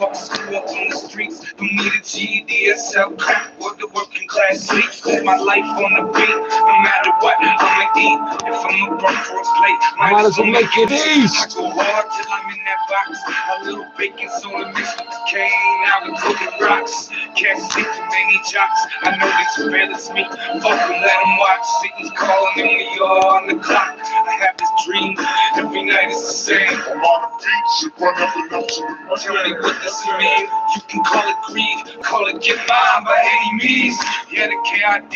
Fuck school up on the streets. Don't need a GED, SL crack, or the working class sleeps. Cause my life on the beat. No matter what, I'ma eat. If I'm a bum for a plate, might as well make it easy. I go hard till I'm in that box. A little baking soda mixed with the cane. Now we cooking rocks. Can't see too many jocks. I know they surveillance me. Fuck them, let them watch. Satan's calling and we all on the clock. I have this dream. Every night is the same. I'm on the beat, shit run up and up to the Tell me what this mean. You can call it greed. Call it get mine by any means. Yeah, the KID,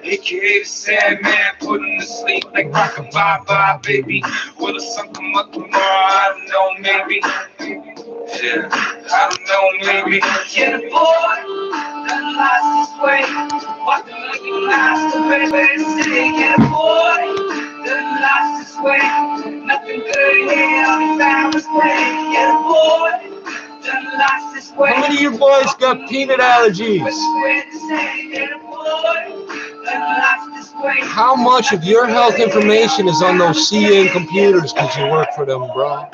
aka the sad man, put him to sleep like rockin' bye-bye, baby. Will the sun come up tomorrow? I don't know, maybe. Yeah, I don't know, maybe. Yeah, the boy done lost his way. Walking like he lost a baby. Say, yeah, the boy done lost his way. Nothing good here, all he found was pain. Yeah, the boy done lost his way. How many of you boys got peanut allergies? How much of your health information is on those CN computers because you work for them, bro?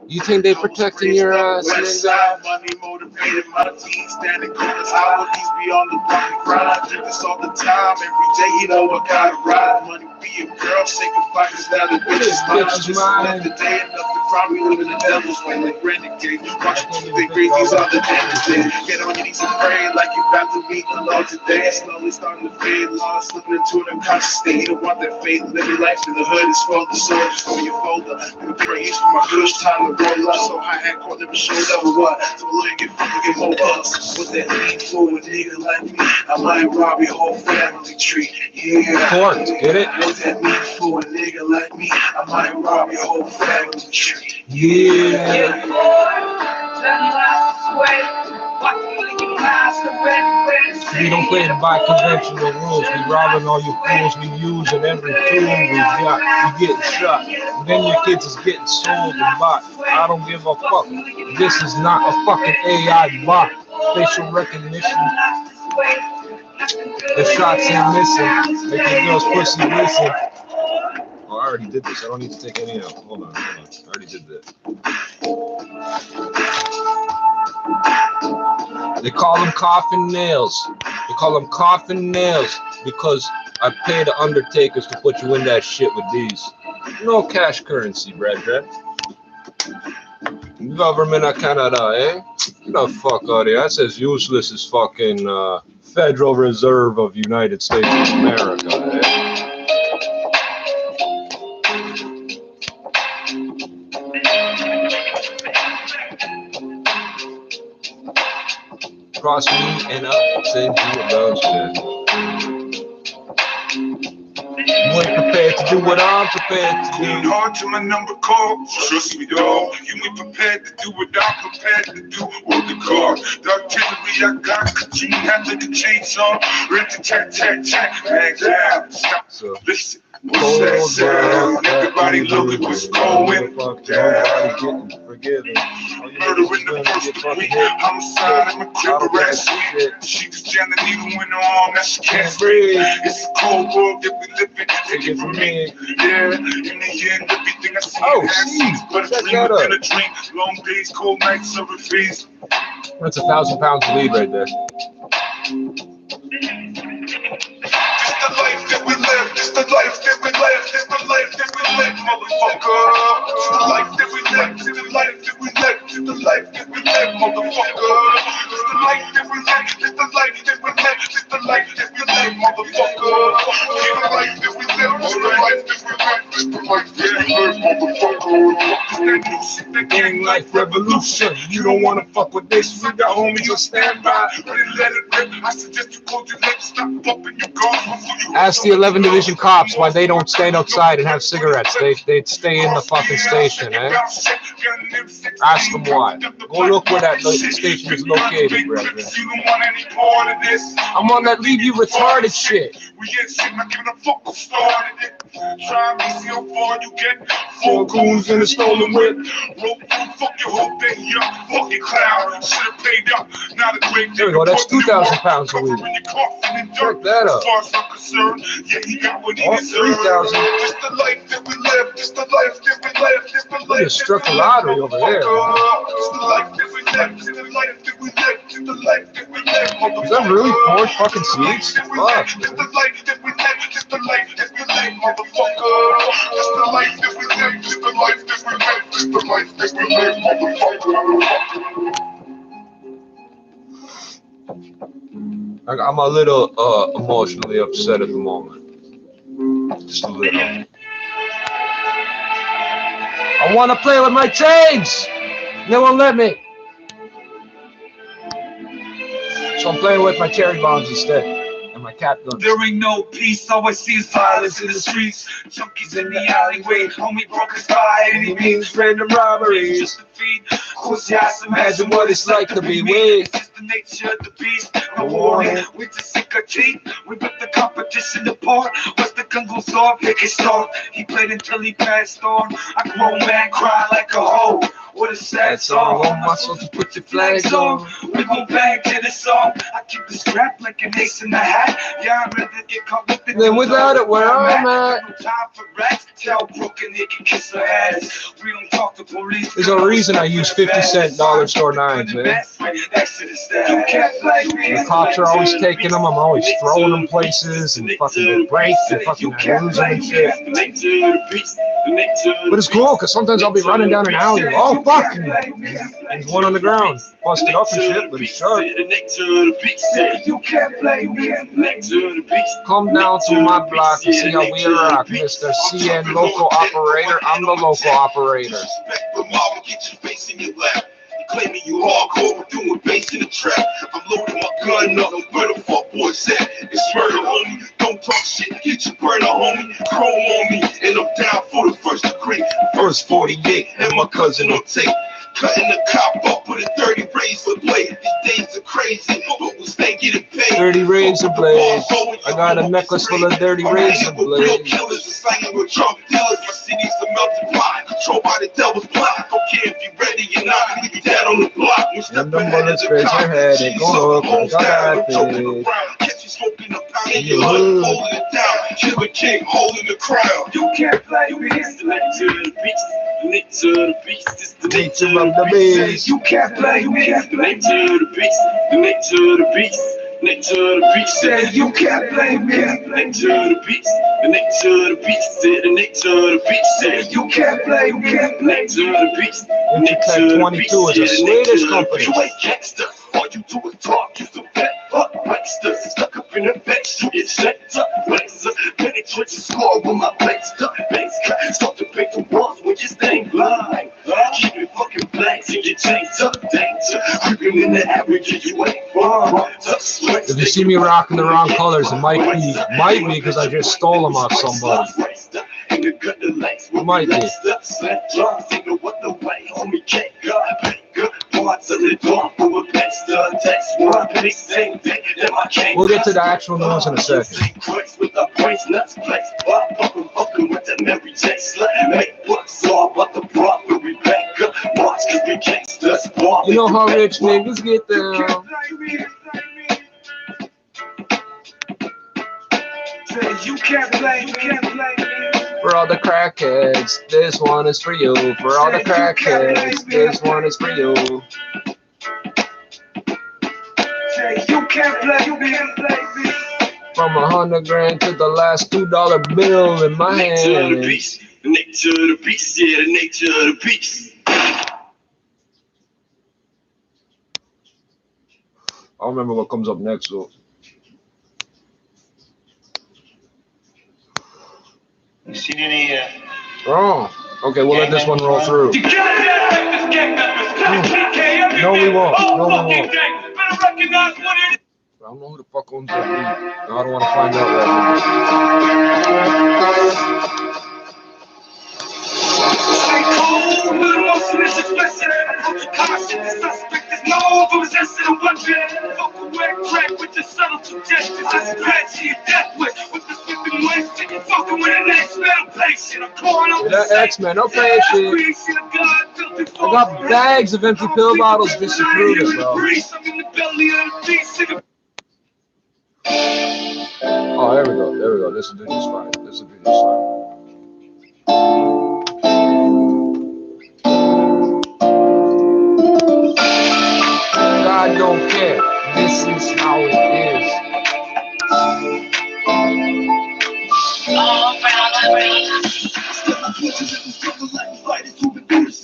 You think they protecting your West side, money motivated, my team standing corners, how these be on the fucking grind, do this all the time, every day, you know I gotta ride, money be a girl, sacrifices, now the bitch is mine, just another day, enough to crime, we live in the devil's way, like renegade, watch they great, these are the damage days, get on your knees and pray, like you about to meet the Lord today, slowly starting to fade, lost, slipping into an unconscious state, you don't want that faith, living life in the hood is for the soul, just for your folder, never praise for my good time to roll up, so high hand court never showed up or what, so we'll get fucking get more bucks, what that mean for a nigga like me, I might rob your whole family tree, yeah, Court, get it? What that mean for a nigga like me, I might rob your whole family tree, Yeah. We don't play it by conventional rules. We robbing all your fools. We using every tool we got. We getting shot. And then your kids is getting sold and bought. I don't give a fuck. This is not a fucking AI bot. Facial recognition. The shots ain't missing. Make the girl's pussy listen. Oh, I already did this. I don't need to take any out. Hold on. I already did that. They call them coffin nails. They call them coffin nails because I pay the undertakers to put you in that shit with these. No cash currency, brethren. Government of Canada, eh? Get the fuck out of here. That's as useless as fucking Federal Reserve of United States of America, eh? Cross me and I'll send you a bunch. You ain't prepared to do what I'm prepared to Going do. hard to my number call, trust me dog, you ain't prepared to do what I'm prepared to do, work the car, the artillery I got, you have to change on, ready to check, man down, stop, So, listen. What's that sound? Everybody look at what's going down. getting forgiven. Murder in the first degree, homicide in my crib, arrest sweet. She just jammed the needle in her arm, now she can't breathe. It's a cold world that we live in, take it from me. Yeah, in the end, everything I see has but a dream within a dream. Long days, cold nights, serving fees. That's 1,000 pounds of weed right there. This the life that we live, this the life that we live, this the life that we live, motherfucker. This the life that we live, this the life that we live, this the life that we live, motherfucker. This the life that we live, this the life that we live, this the life that we live, motherfucker. This the life that we live, this the life that we live, this the life that we live, motherfucker. This that new shit, that gang life revolution. You don't wanna fuck with this, we got homies on standby. Ready to let it rip, I suggest you close your lips, stop bumping your guns before you. Ask the 11 Division cops why they don't stand outside and have cigarettes. They'd stay in the fucking station, eh? Ask them why. Go look where that station is located, brethren. I'm on that leave you retarded shit. We ain't shit, not giving a fuck who started it. Try me, see how far you get. 4 goons in a stolen whip. Rope through, fuck your whole day, young fucking clown. Should've paid up, not a great day. There we go, that's 2,000 pounds of weed. Check that up. As far as I'm concerned, yeah, he got what he Oh, deserved. 3,000. Just the life that we live, just the life that we live, just the life just struck a lottery over there. Just the life that we live. Is that really 4 fucking seats? Fuck. I'm a little emotionally upset at the moment. Just a little. I want to play with my chains. They won't let me. So I'm playing with my cherry bombs instead. And my cat guns. There ain't no peace, all I see is violence in the streets. Junkies in the alleyway, homie broke his by any means. Random robberies. Just to feed. Close your eyes, Imagine what it's like to be with. It's the nature of the beast. No warning, we just sick of cheat. We put the competition apart. Once the gun goes off, pick his start. He played until he passed on. A grown man cry like a hoe. What a sad song. All muscle to put your flags on. We gon' bang to the song. I keep the strap like an ace in the hat. Yeah, I'd rather get caught with it. Then without it, where I'm at. No time for rats. Tell broken they can kiss her ass. We don't talk to police. There's a reason I use 50-cent dollar store nines, man. The cops are always taking them. I'm always throwing them places and fucking they break and fucking I lose them and shit. But it's cool because sometimes I'll be running down an alley. Oh fuck! There's one on the ground, busted up and shit, but it's sharp. Come down to my block and see how we rock, Mr. CN local operator. I'm the local operator. Claiming you hardcore, we're doing bass in the trap. I'm loading my gun up, where the fuck boys at? It's murder, homie. Don't talk shit, get your burner, homie. Chrome on me, and I'm down for the first degree. First 48, and my cousin on tape. Cutting the cop up with a 30 razor blade. These days are crazy, but we'll stay getting paid. 30 razor blades. I got a necklace full of dirty razor blades. Real killers are slanging with drug dealers. My cities are melting pot, controlled by the devil's plot. Don't care if you're ready or not, leave you dead on the block. And them bullets graze your head, they go up, I got that Catch you smoking a pound in your hood, holding it down. Killer king holding the crown. You can't play with It's the nature of the beast. The nature of the beast. It's the nature of the beast. You can't play with the nature of the beast. The nature of the beast. Nature of the beast. You can't play with the nature of the beast. The nature of the beast. The nature of the beast. You can't play with the nature of the beast. Intertech 22 is a Swedish company. You ain't gangster. All you do is talk. You some fat fuck wankster. Stuck up in the bench. You get checked up. Wankster. Penetrate your score with my bankster. Bankster. Start to break the walls when you stay blind. Keep it fucking blanks and your chains up. Danger. Creeping in the average. You ain't wrong. If you see me rocking the wrong colors, it might be because I just stole them off somebody. It might be. We'll get to the actual news in a second. You know how rich niggas get down. You can't play For all the crackheads, this one is for you. For all the crackheads, this one is for you. You can't play From 100 grand to the last $2 bill in my hand. The nature of the beast, yeah, the nature of the beast. I'll remember what comes up next, though. You see any? Oh, okay, we'll let this one roll through. You can't No, we won't. No, we won't. Better recognize what it is. I don't know who the fuck owns that beat. I don't want to find out right Stay cold, but emotion is expressive. Approach caution, the suspect is no possessing a weapon. Vocal wet crack with the subtle suggestions. I scratch your death wish with the slipping waist. And you're fucking with an X-Men patient. I'm calling up that X-Men, no patient. I got bags of empty pill bottles just to prove it, bro. Oh, there we go. There we go. This will do this fine. This will do this fine. I don't care. This is how it is. All around the ring.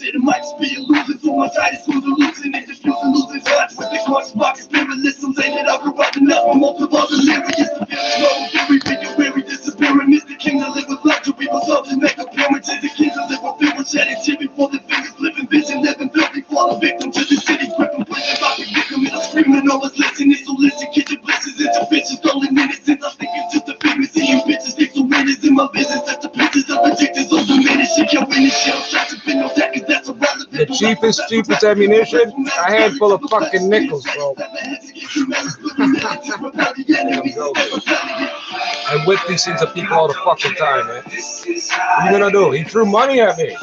It might just be a losing, so much I just losing and diffusing, losing touch with the conscious pockets, spiritualism, saying that I'll corrupt enough for multiple delirious, the feeling low, very big and weary, disappearing is the king to live with luxury, results and make appearances, the king to live with fear and shedding tears before the fingers, living vision, living filthy, falling victim to the city's gripping, prison, about to victim, and I'm screaming, all is listening, so listen, kitchen blisters, intervention, stolen innocence, I'm thinking just a figment, see you bitches, think so winners in my business, that's the pictures of addictors, all diminishing, can't win this shit, I'm trying to spin no seconds, that's irrelevant. The cheapest ammunition, a handful of fucking nickels, bro. I whip these things at people all the fucking time, man. What are you gonna do? He threw money at me.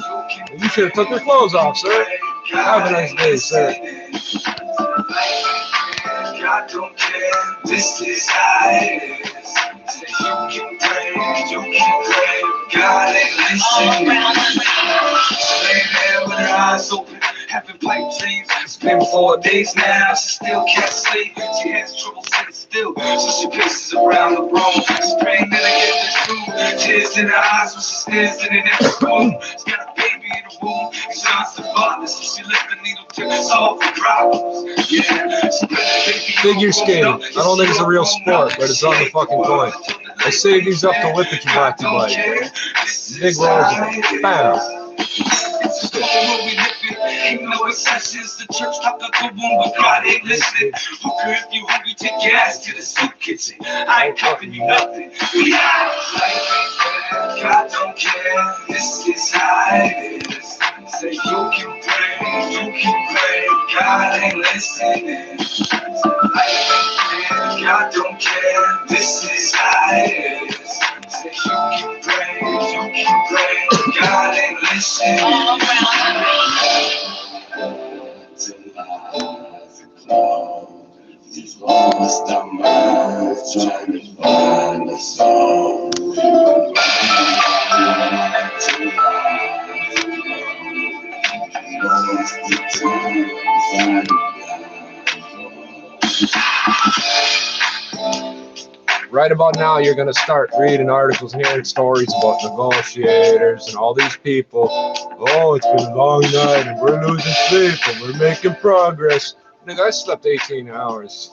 You should have took your clothes off, sir. Have a nice day, sir. God don't care, this is how it is. You can pray, God ain't listening. She lay there with her eyes open, having pipe dreams. It's been 4 days now, she still can't sleep. She has trouble sitting still, so she paces around the room. She's praying that I get this through. Tears in her eyes when she stares in an empty room. She's got a baby in the womb, and John's the father, so she left the needle to solve the problems. Yeah, she put the baby Figure skating. I don't think it's a real sport, but it's on the fucking coin. I saved these up to whip at you black to black. Big rolls of bam. It's a storm where we living, ain't no exceptions. The church talk a good one, but God ain't listening. Hooker, if you hungry, take your ass to the soup kitchen. I ain't copping you nothing. We out. God don't care, this is how it is. Say you can pray, God ain't listening. God don't care, this is how it is. Say you can pray, God ain't listening. All around These lost our minds trying to find a song. Right about now, you're going to start reading articles and hearing stories about negotiators and all these people. Oh, it's been a long night and we're losing sleep and we're making progress. Nigga, I slept 18 hours.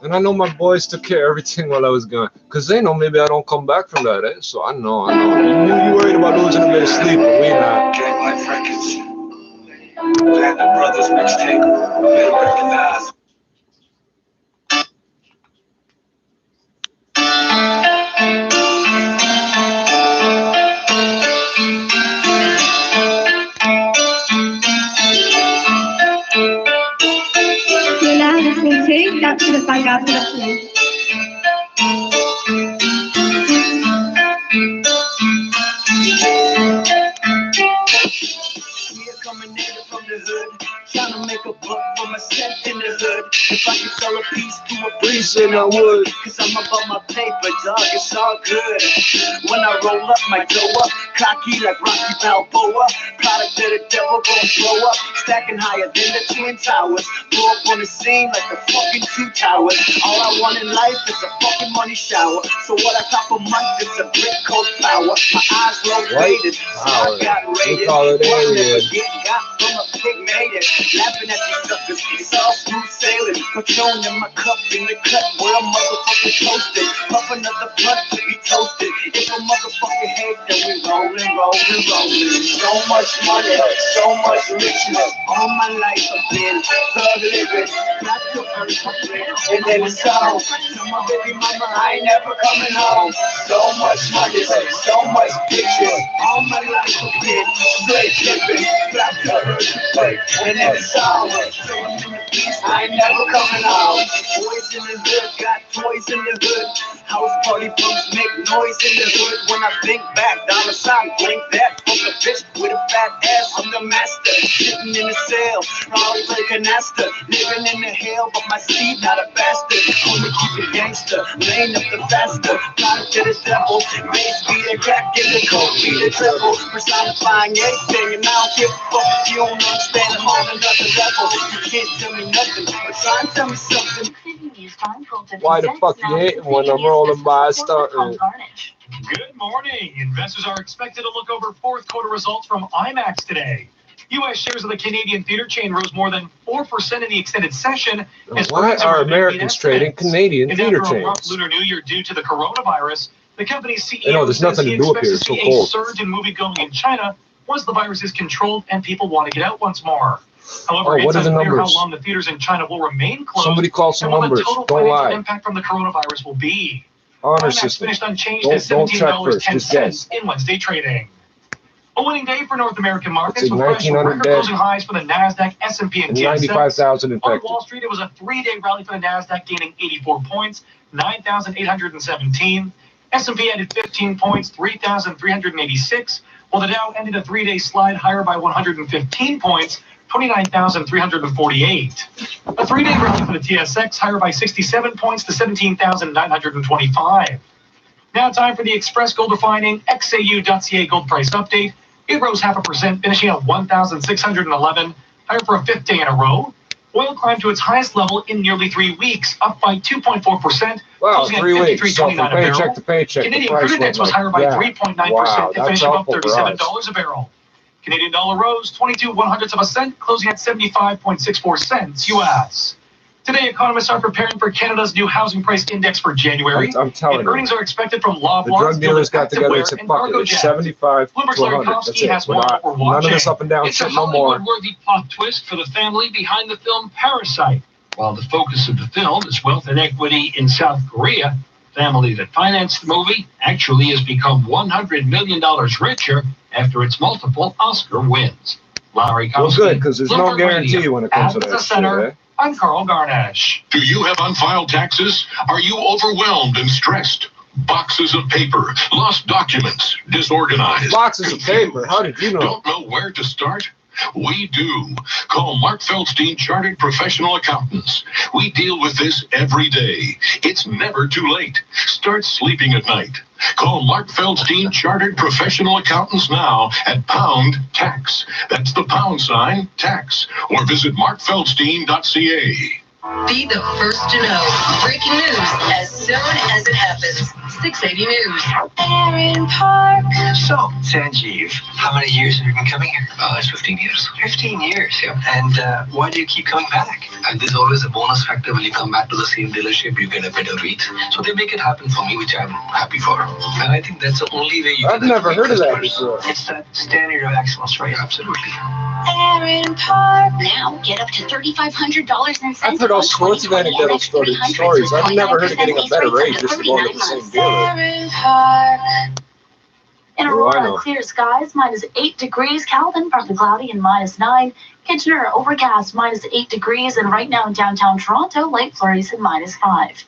And I know my boys took care of everything while I was gone. Because they know maybe I don't come back from that, eh? So I know. You worried about losing a bit of sleep, but we not. Gang Life Records. Glad the brothers mixtape. Been recognized. You're now listening to That's the Bang Out Production. Coming in from the hood, trying to make a buck for my cent in the hood. If I could sell a piece to a breeze, Then I would. cause I'm about my paper, dog, it's all good. When I roll up, my dough up, cocky like Rocky Balboa. Product of the devil, gon' blow up, stacking higher than the Twin Towers. Blow up on the scene like the fucking 2 towers. All I want in life is a fucking money shower. So what I cop a month is a brick coat flower. My eyes low faded, so I got We rated. call it One alien. never get got from a pig made it. Laughing at these suckers, it's all smooth sailing. Patron in my cup in the cut where a motherfucker toasted. Puff another blunt to be toasted. If a motherfucker hate, then we rolling. So much money, so much richness. All my life I've been thug living. Got to earn something, and then it's all. Tell my baby mama I ain't never coming home. So much money, so much pictures. All my life I've been straight living. Got to earn something, and then it's all. So I'm in the beast, I ain't never coming home. Boys in the hood, got toys in the hood. House party punks make noise in the hood. When I think back, dollar sign, blink that. Fuck a bitch with a fat ass, I'm the master. Sitting in the cell, probably play canasta. Living in the hell, but my seed not a bastard. Only keep it gangster, lane up the faster. Product to the devil, bass be the crack, get the coke, be the triple. Personifying anything, and I don't give a fuck if you don't understand. I'm on another level. You can't tell me nothing, but Why the fuck you hating when I'm rolling by starting? Good morning. Investors are expected to look over fourth quarter results from IMAX today. U.S. shares of the Canadian theater chain rose more than 4% in the extended session. Why are Americans trading Canadian theater chains? After a rough Lunar New Year due to the coronavirus, the company's CEO there's says nothing he to do up expects here. to It's see so a cold. surge in moviegoing in China once the virus is controlled and people want to get out once more. However, what it's are the unclear how numbers? long the theaters in China will remain closed. Somebody call some and what numbers. the total Don't financial lie. impact from the coronavirus will be. Honor IMAX system. finished unchanged Don't at check first. Just guess. $17.10 in Wednesday trading. A winning day for North American markets It's with fresh 1900 record dead. closing highs for the NASDAQ, S&P, and TSX. 95,000 On infected. Wall Street, it was a three-day rally for the NASDAQ, gaining 84 points, 9,817. S&P added 15 points, 3,386, while the Dow ended a three-day slide higher by 115 points, 29,348. A three-day rally for the TSX, higher by 67 points to 17,925. Now time for the Express Gold Refining XAU.ca gold price update. It rose 0.5%, finishing at 1,611, higher for a fifth day in a row. Oil climbed to its highest level in nearly 3 weeks, up by 2.4%. Wow, closing at 3 weeks. So from $53.29 a barrel. paycheck to paycheck, the Canadian price crude index was went higher by like that. 3.9% Wow, to that's finish above helpful for us. $37 a barrel. Canadian dollar rose 22/100ths of a cent, closing at 75.64 cents U.S. Today, economists are preparing for Canada's new housing price index for January. I'm telling and you. earnings are expected from The Loblaws, drug dealers got together and Activewear, said, and fuck it, it's Cargojet. 75 Bloomberg's to 100. Larry That's Kofsky it. has more what we're None of watching. this up and down It's a shit no more. Hollywood-worthy plot twist for the family behind the film Parasite. While the focus of the film is wealth and equity in South Korea, the family that financed the movie actually has become $100 million richer after its multiple Oscar wins. Larry Well, Kofsky, good, because there's no Bloomberg guarantee Radio. when it comes to At that the center, shit, eh? I'm Carl Garnash. Do you have unfiled taxes? Are you overwhelmed and stressed? Boxes of paper, lost documents, disorganized. Boxes of paper. How did you know? Don't know where to start? We do. Call Mark Feldstein Chartered Professional Accountants. We deal with this every day. It's never too late. Start sleeping at night. Call Mark Feldstein Chartered Professional Accountants now at pound tax. That's the £, tax. Or visit markfeldstein.ca. Be the first to know. Breaking news as soon as it happens. 680 News. Aaron Park. So, Sanjeev, how many years have you been coming here? It's 15 years. 15 years, yeah. And why do you keep coming back? There's always a bonus factor when you come back to the same dealership, you get a better rate. So they make it happen for me, which I'm happy for. And I think that's the only way you I've can never heard of that customers. before. It's that standard of excellence, right? Absolutely. Aaron Park. Now get up to $3,500 in I've heard all sorts of anecdotal stories. I've never heard of getting a better rate just to go to the same dealer. Aaron Park. In What do I Aurora, know? clear skies, -8 degrees. Calvin, partly cloudy and -9. Kitchener, overcast, -8 degrees. And right now in downtown Toronto, light flurries and -5.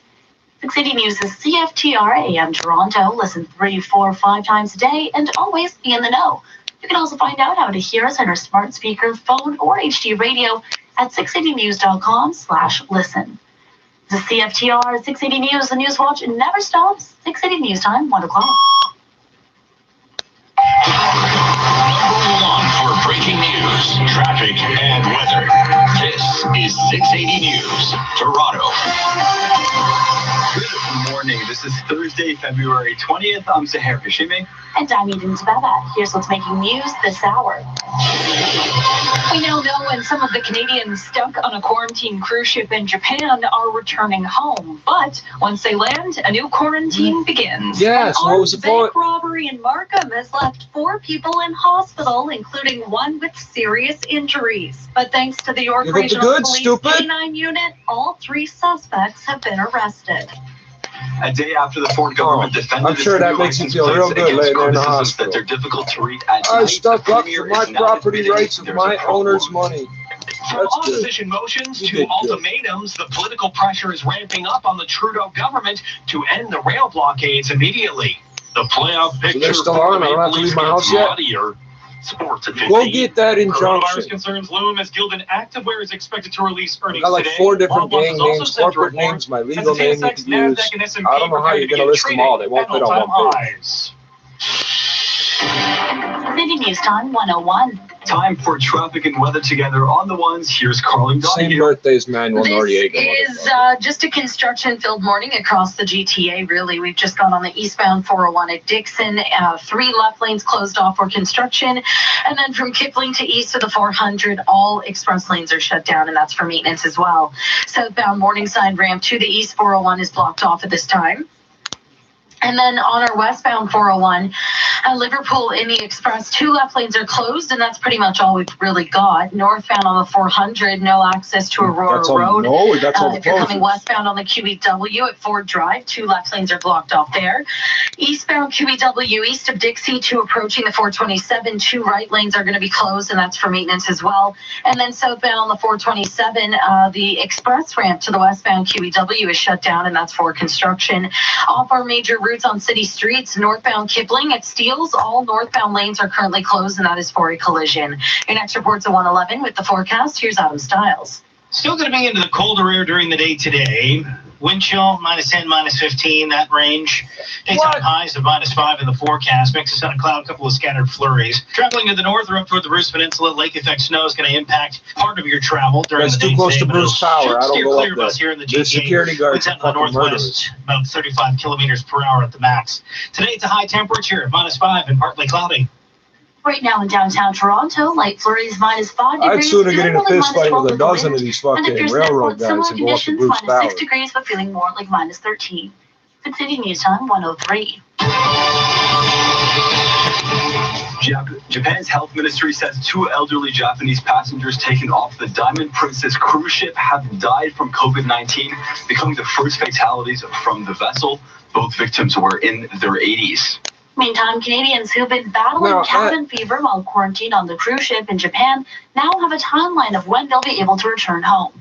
680 News is CFTR AM Toronto. Listen 3, 4, 5 times a day and always be in the know. You can also find out how to hear us on our smart speaker, phone, or HD radio at 680news.com/listen. The CFTR 680 News, the News Watch never stops. 680 News time, 1 o'clock. Number 1 for breaking news, traffic, and weather. This is 680 News, Toronto. Good morning. This is Thursday, February 20th. I'm Sahar Hashimi. And I'm Eden Tababa. Here's what's making news this hour. We now know when some of the Canadians stuck on a quarantine cruise ship in Japan are returning home. But once they land, a new quarantine begins. Yes, An what was the armed bank point? robbery in Markham has left 4 people in hospital, including one with serious injuries. But thanks to the York Give up the Regional goods, Police stupid. K-9 unit, all 3 suspects have been arrested. A day after the Ford government defended I'm sure its that new makes you license feel plates real good against laying there in the criticisms hospital. that they're difficult to read at I night, stuck the up Premier for my is now property admitting rights of there's my a problem. owner's money. From That's good. opposition motions You to did good. ultimatums, the political pressure is ramping up on the Trudeau government to end the rail blockades immediately. The playoff picture they're still for on? I don't have to leave my house yet? muddier. Sports at 15. Go get that Coronavirus injunction. concerns loom as Gildan Activewear is expected to release I earnings got like today. 4 different Loblaws gang is also names, set to corporate report names, my as legal the name you TSX, could use. NASDAQ, and S&P I don't know how you're prepare going to list begin them all. They trading won't at fit on all-time one page. highs. City News Time 101. Time for traffic and weather together on the ones. Here's Carlin Same Donahue. birthday as Manuel Noriega. This is just a construction-filled morning across the GTA, really. We've just gone on the eastbound 401 at Dixon. 3 left lanes closed off for construction. And then from Kipling to east of the 400, all express lanes are shut down, and that's for maintenance as well. Southbound Morningside ramp to the east 401 is blocked off at this time. And then on our westbound 401 at Liverpool in the Express, 2 left lanes are closed, and that's pretty much all we've really got. Northbound on the 400, no access to Aurora Road. If you're coming westbound on the QEW at Ford Drive, 2 left lanes are blocked off there. Eastbound QEW east of Dixie to approaching the 427, 2 right lanes are going to be closed, and that's for maintenance as well. And then southbound on the 427, the express ramp to the westbound QEW is shut down, and that's for construction. Off our major routes on city streets, northbound Kipling at Steeles, all northbound lanes are currently closed, and that is for a collision. Your next report's at 111 with the forecast. Here's Adam Stiles. Still going to be into the colder air during the day today. Wind chill, -10, -15, that range. Daytime highs of -5 in the forecast. Mix of sun and cloud, a couple of scattered flurries. Traveling to the north or up toward the Bruce Peninsula, lake effect snow is going to impact part of your travel during the day. That's too close to Bruce Power. I don't go up there. Here in the The security guards are fucking murderers. northwest, about 35 kilometers per hour at the max. Today it's a high temperature of -5 and partly cloudy. Right now in downtown Toronto, light flurries -5 I'd degrees. sooner get in a generally fist fight -12 with a with the dozen wind. of these And if fucking you're railroad similar guys and go up to conditions, Bruce Power. -6 degrees, but feeling more like -13. Good City News Time 103. Japan's health ministry says 2 elderly Japanese passengers taken off the Diamond Princess cruise ship have died from COVID-19, becoming the first fatalities from the vessel. Both victims were in their 80s. Meantime, Canadians who've been battling cabin fever while quarantined on the cruise ship in Japan now have a timeline of when they'll be able to return home.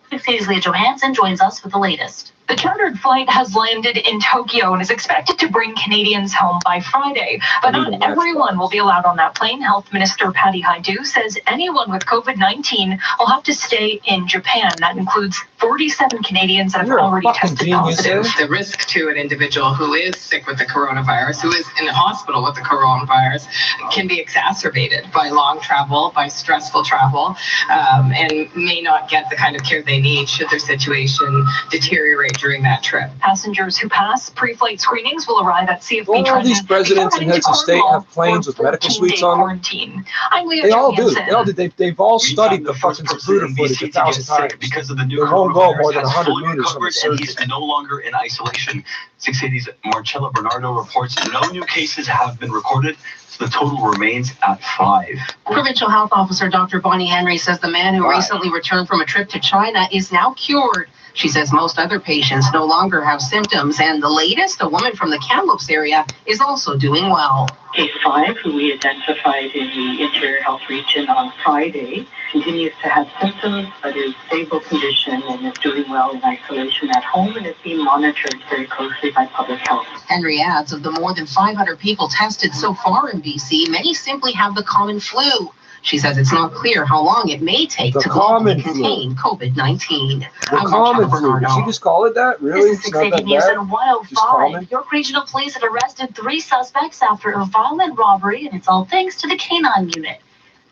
Big City's Leah Johansson joins us with the latest. The chartered flight has landed in Tokyo and is expected to bring Canadians home by Friday. But not everyone will be allowed on that plane. Health Minister Patty Hajdu says anyone with COVID-19 will have to stay in Japan. That includes 47 Canadians that have already tested positive. The risk to an individual who is sick with the coronavirus, who is in the hospital with the coronavirus, can be exacerbated by long travel, by stressful travel, and may not get the kind of care they need should their situation deteriorate during that trip. Passengers who pass pre-flight screenings will arrive at CFB All Trenton these presidents and heads of state have planes with medical suites on them. I'm Leah They all do. Johansson. They've all studied the fucking Zapruder footage 1,000 times. Because of the new They won't go more than coronavirus, has 100 fully meters from a recovered and he's surgeon. no longer in isolation. 680's Marcella Bernardo reports no new cases have been recorded, so the total remains at 5. Provincial Health Officer Dr. Bonnie Henry says the man who recently returned from a trip to China is now cured. She says most other patients no longer have symptoms, and the latest, a woman from the Kamloops area, is also doing well. Case 5, who we identified in the Interior Health Region on Friday, continues to have symptoms but is stable condition and is doing well in isolation at home and is being monitored very closely by public health. Henry adds of the more than 500 people tested so far in BC, many simply have the common flu. She says it's not clear how long it may take to globally contain COVID-19. The common flu. Did she just call it that? Really? This is It's not 680 that News bad? at 105. York Regional Police have arrested 3 suspects after a violent robbery, and it's all thanks to the K-9 unit.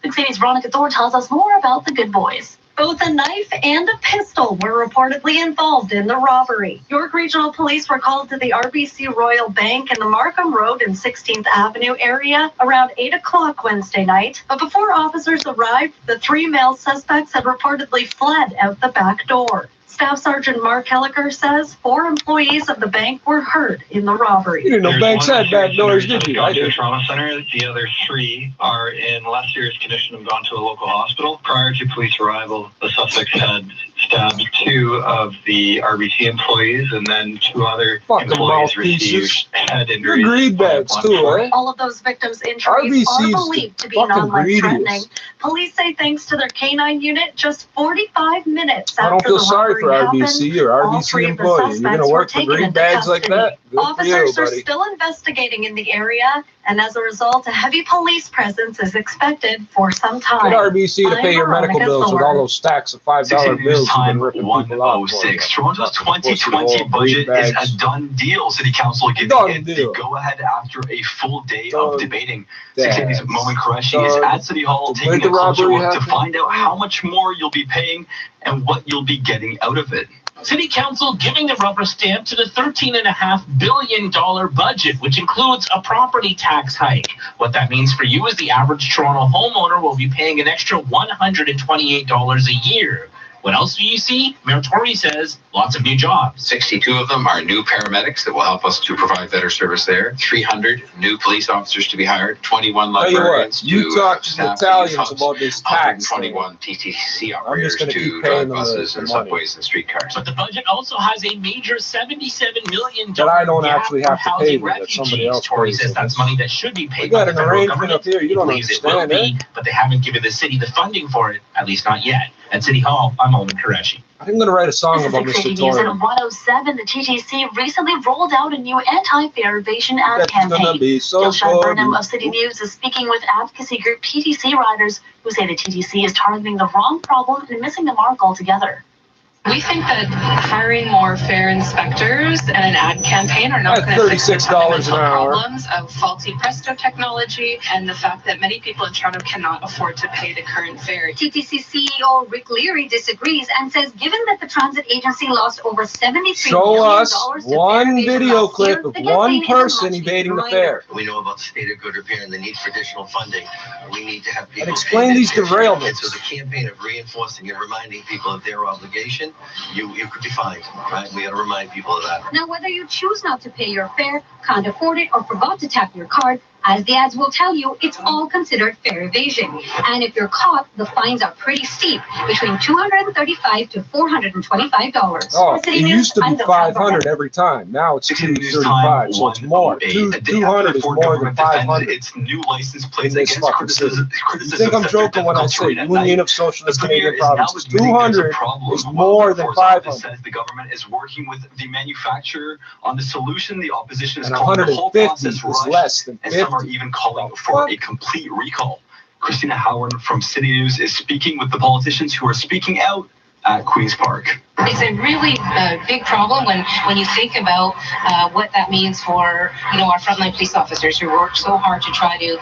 680's Veronica Thor tells us more about the good boys. Both a knife and a pistol were reportedly involved in the robbery. York Regional Police were called to the RBC Royal Bank in the Markham Road and 16th Avenue area around 8 o'clock Wednesday night. But before officers arrived, the 3 male suspects had reportedly fled out the back door. Staff Sergeant Mark Helliker says 4 employees of the bank were hurt in the robbery. You didn't know banks had bad doors, did you? Gone to a trauma center. The other 3 are in less serious condition and gone to a local hospital. Prior to police arrival, the suspects had stabbed 2 of the RBC employees, and then 2 other employees received head injuries. Greed bags too, eh? All of those victims' injuries are believed to be non-life-threatening. Police say thanks to their K-9 unit, just 45 minutes I don't after feel the sorry robbery for happened, RBC or all RBC 3 of the employees. You're suspects gonna were work for taken green into bags like custody. that? Good for you, Officers are buddy. still investigating in the area, and as a result, a heavy police presence is expected for some time. Get RBC to pay your medical bills with all those stacks of $5 bills you time 1:06. Toronto's 2020 budget is a done deal. City Council giving it the go-ahead after a full day of debating. 680's Momin Qureshi is at City Hall taking a closer look to find out how much more you'll be paying and what you'll be getting out of it. City Council giving the rubber stamp to the $13.5 billion budget, which includes a property tax hike. What that means for you is the average Toronto homeowner will be paying an extra $128 a year. What else do you see? Mayor Tory says lots of new jobs. 62 of them are new paramedics that will help us to provide better service there. 300 new police officers to be hired. 21 librarians to you talk to the Italians about this tax. 121 TTC operators to drive buses and subways and streetcars. But the budget also has a major $77 million that I don't actually have to pay. That somebody else Tory says that's money that should be paid by the federal government. Up here. You don't understand it. But they haven't given the city the funding for it, at least not yet. At City Hall, I'm Momin Qureshi. I'm going to write a song about Mr. Tory. At 107, the TTC recently rolled out a new anti-fare evasion ad campaign. Gilshad Burnham of City News is speaking with advocacy group PTC riders who say the TTC is targeting the wrong problem and missing the mark altogether. We think that hiring more fare inspectors and an ad campaign are not going to fix the fundamental problems of faulty Presto technology and the fact that many people in Toronto cannot afford to pay the current fare. TTC CEO Rick Leary disagrees and says given that the transit agency lost over $73 million show us one video clip of one person evading the fare. We know about the state of good repair and the need for additional funding. We need to have people and explain these derailments. And so the campaign of reinforcing and reminding people of their obligation, you could be fined, right? We got to remind people of that. Now, whether you choose not to pay your fare, can't afford it, or forgot to tap your card, as the ads will tell you, it's all considered fare evasion. And if you're caught, the fines are pretty steep, between $235 to $425. Oh, it used to be $500 every time. Now it's $235, so it's more. $200 is more than $500. It's new license plates against criticism. You think I'm joking when I say Union of Socialist Canadian Provinces? $200 is more than $500. Says the government is working with the manufacturer on the solution. The opposition is and calling the whole process is less than 50. And some are even calling for a complete recall. Christina Howard from City News is speaking with the politicians who are speaking out at Queen's Park. It's a really big problem when you think about what that means for our frontline police officers who work so hard to try to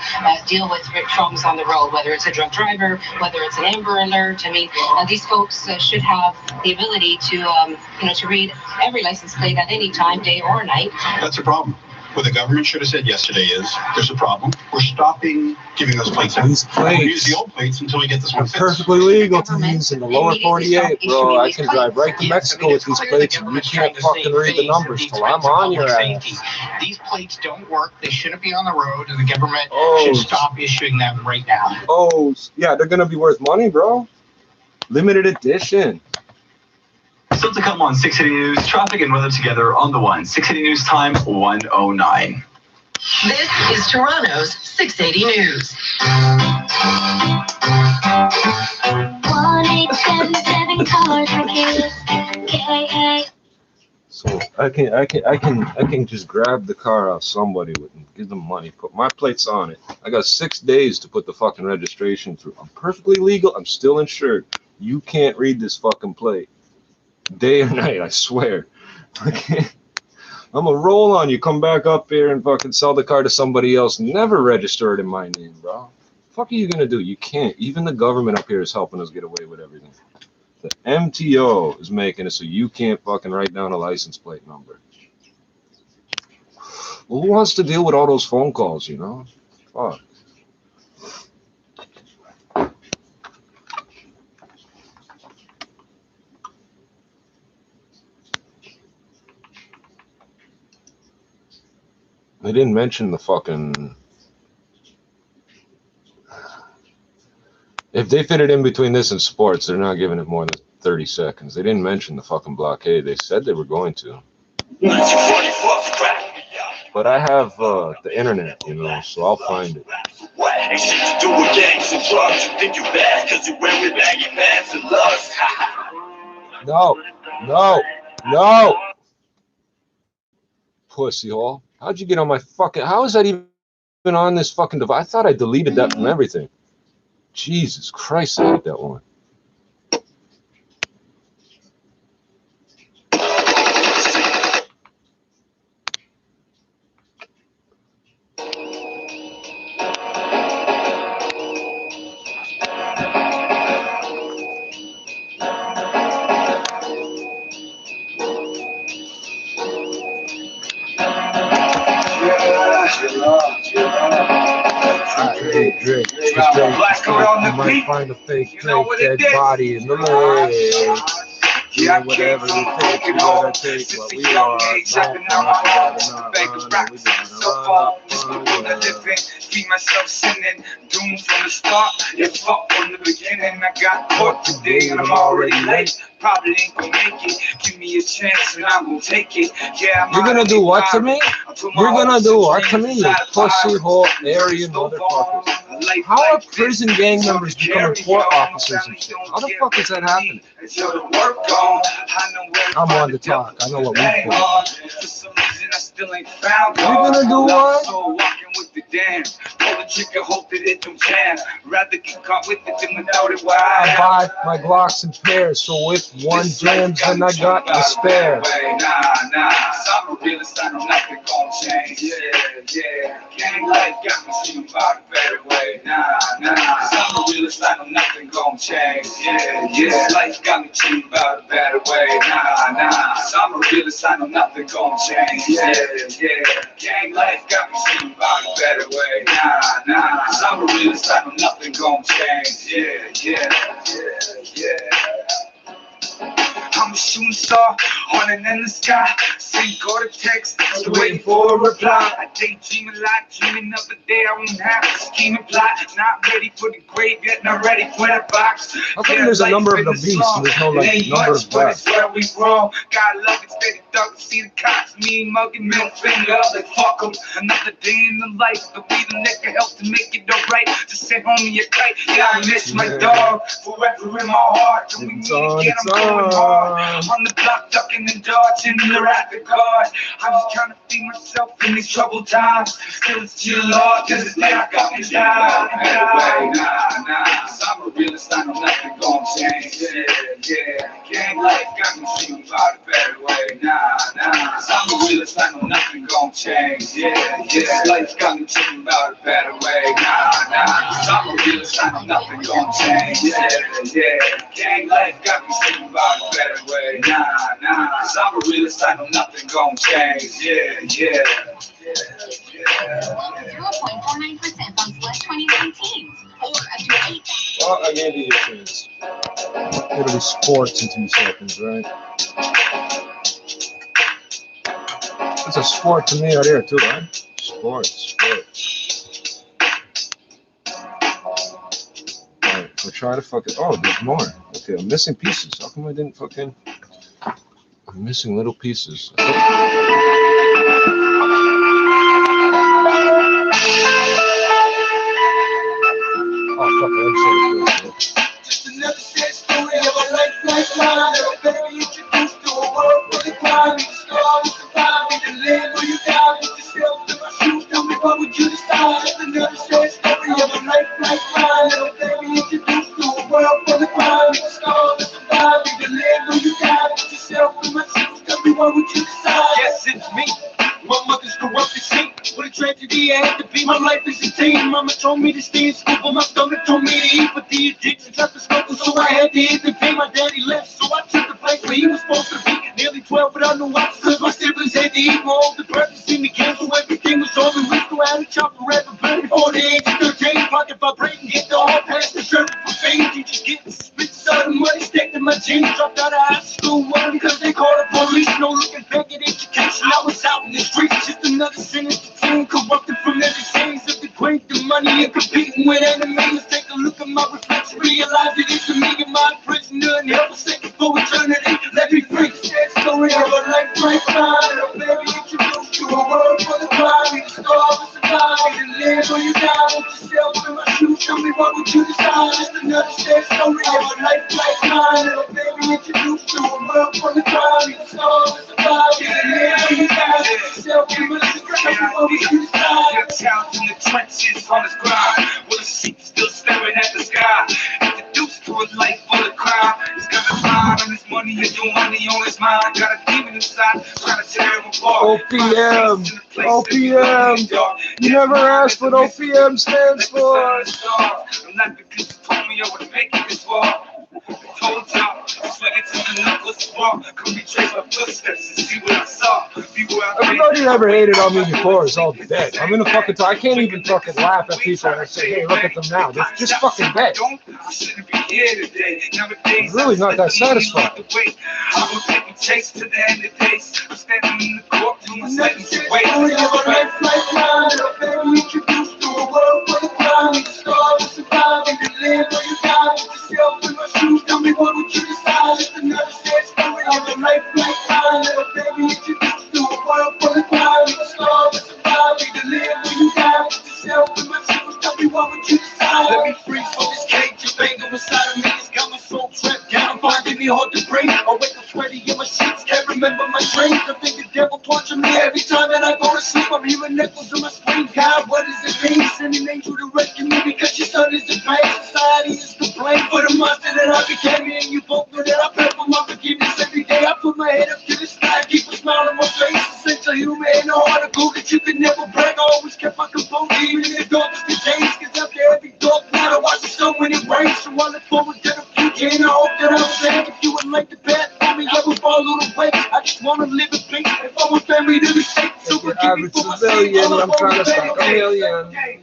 deal with problems on the road, whether it's a drunk driver, whether it's an Amber Alert. I mean, these folks should have the ability to to read every license plate at any time, day or night. That's a problem. What the government should have said yesterday is, there's a problem. We're stopping giving those plates out. These plates we'll use the old plates until we get this one fixed. Perfectly legal to use in the lower 48, bro. I can drive right to Mexico with these plates, and you can't fucking read the numbers till I'm on your ass. These plates don't work. They shouldn't be on the road, and the government should stop issuing them right now. Oh, yeah, they're gonna be worth money, bro. Limited edition. Still to come on 680 News, traffic and weather together on the one. 680 News time 1:09. This is Toronto's 680 News. 1877 cars for kids. KA. So I can just grab the car off somebody and give them money, put my plates on it. I got 6 days to put the fucking registration through. I'm perfectly legal. I'm still insured. You can't read this fucking plate. Day or night, I swear. I'm gonna roll on you. Come back up here and fucking sell the car to somebody else. Never register it in my name, bro. Fuck are you gonna do? You can't. Even the government up here is helping us get away with everything. The MTO is making it so you can't fucking write down a license plate number. Well, who wants to deal with all those phone calls, you know? Fuck. They didn't mention the fucking... If they fit it in between this and sports, they're not giving it more than 30 seconds. They didn't mention the fucking blockade. They said they were going to. But I have the internet, you know, so I'll find it. Ain't shit to do with gangs and drugs. You think you bad because you wear with baggy pants and lugs. No. Pussy hole. How'd you get on my fucking... How is that even on this fucking device? I thought I deleted that from everything. Jesus Christ, I hate that one. Hey, Drake. You might find a fake Drake dead body in the lake. Yeah, whatever it takes, we gotta take what we are. Keep myself sinning, doomed from the start. Yeah, fuck from the beginning. I got caught today and I'm already late. Probably ain't gonna make it. Give me a chance and I'm gonna take it. Yeah, you're gonna do what to me? You're gonna do what to me, you pussy hole Aryan motherfuckers? How are prison gang members becoming court officers and shit? How the fuck is that happening? I'm on the talk. I know what we're doing. You're gonna do what? Pull the trigger, hope that it don't jam. Rather get caught with it than without it. Why? I buy my Glocks in pairs, so if one jams, then I got the spare. Nah. I'm a realist, I know nothing gon' change. Yeah. Gang life got me singing about a better way. Nah. I'm a realist, I know nothing gon' change. Yeah. Life got me singing about a better way. Nah. I'm a realist, I know nothing gon' change. Yeah. Gang life got me singing about a better way. Nah. I'm a realist, I know nothing gon' change. Yeah. I'm a shooting star on an endless sky. Send go to text, still waiting for a reply. I daydream a lot, dreaming of a day I won't have to scheme and plot. Not ready for the grave yet, not ready for the box. How come there's a number of the beast and there's no like number of breath? Where we grow, God love it, steady dog, see the cops, me mugging, middle finger up, like fuck them. Another day in the life, the weed and liquor help to make it alright. Just send home your kite, yeah, I miss my dog, forever in my heart. When we meet again, I'm going hard. On the block, ducking and dodging the wrath of God. I'm just trying to feed myself in these troubled times. Still it's chill, Lord, cause it's like I got me down. Nah. I'm a realist, I know nothing gon' change. Yeah. Gang life got me singing about a better way. Nah. I'm a realist, I know nothing gon' change. Yeah. Life got me singing about a better way. Nah. I'm a realist, I know nothing gon' change. Yeah. Gang life got me singing about a better way. Nah. I'm a realist, I know nothing gon' change. Yeah. 0.49% on select 2019. Or up to 8. Well, I gave you a chance. It'll be sports in 2 seconds, right? It's a sport to me out here too, right? Sports. Alright, we'll try to fucking. Oh, there's more. Okay, I'm missing pieces. How come I didn't fucking. I'm missing little pieces. Oh, fuck it. Just another sad story of a lifeline. Baby, introduced to a world full of crime. You start with the time, you live where you die. With yourself in my shoes, tell me what would you decide? Just another sad story of a lifeline. Baby, introduced to a world full of crime. You start with the time, you live where you die. With yourself in my shoes, tell me what would you decide? Yes, it's me. My mother's corrupted saint. What a tragedy I had to be. My life is a teen. Mama told me to stay in school, but my stomach told me to eat. But the addiction tried to struggle, so I had to intervene. My daddy left, so I took the place where he was supposed to be. Nearly 12 without no watch, cause my siblings had to eat. My older brothers seen me cancel, everything was over. We still had a chopper at the burn before the age of 13. Pocket vibrating, get the hard past the shirt for fame. Teachers getting suspicious of the money stacked in my jeans. Dropped out of high school, one because they called the police. No looking back at education, I was out in the streets. Just another sinister team, corrupted from every change of the great, the money and competing with enemies. Take a look at my reflection, realize it is me and my prisoner, and help a second for eternity. Let me free. Sad story of a life right fine. A baby introduced to a world full of crime. You starve and survive, you live or you die. With yourself in my shoes, tell me what would you decide? Just another sad story of a life like mine. A baby introduced to a world full of crime. You starve and survive, you live or you die. With yourself in my shoes, tell me what would you decide? Your child in the trenches on his grind, with a sheep still staring at the sky. Introduced to a life full of crime. He's got his mind on his money and your money on his mind. Got a demon inside, trying to tear him apart. OPM. You never asked what OPM stands for. I'm not because you told me I would make it this far. I told y'all, sweating to the knuckles, walk. Come retrace my footsteps and see what I saw. Be Everybody that ever hated on me before is all dead. I'm in a fucking I can't even fucking laugh at people and say, hey, look at them now. They're just fucking dead. I'm really not that satisfied. Tell me what would you decide if another sad story of a life like mine? Little baby, introduced to a world full of crime. You starve to survive, either live or you die. Put yourself in my shoes, tell me what would you decide? Let me free from this cage of anger inside of me. It's got my soul trapped down, finding me hard to breathe. I wake up sweaty in my sheets, can't remember my dreams. I think the devil torture me every time that I go to sleep. I'm hearing echoes in my screen. God, what does it mean? Send an angel to rescue me because your son is in pain. Society is to blame for the monster that I became. And you both know that I pray for my forgiveness every day. I put my head up to the sky, keep a smile on my face. A sense of humor and a heart of gold that you could never break. I always kept my composure even in the darkest of days. Cause after every dark night I watch the sun when it rains. So I look forward to the future and I hope that I'm safe. If you would like the path for me, I would follow the way. I just wanna live in peace. If I want family to be safe, so forgive me for my sins. I'm trying to stop a million.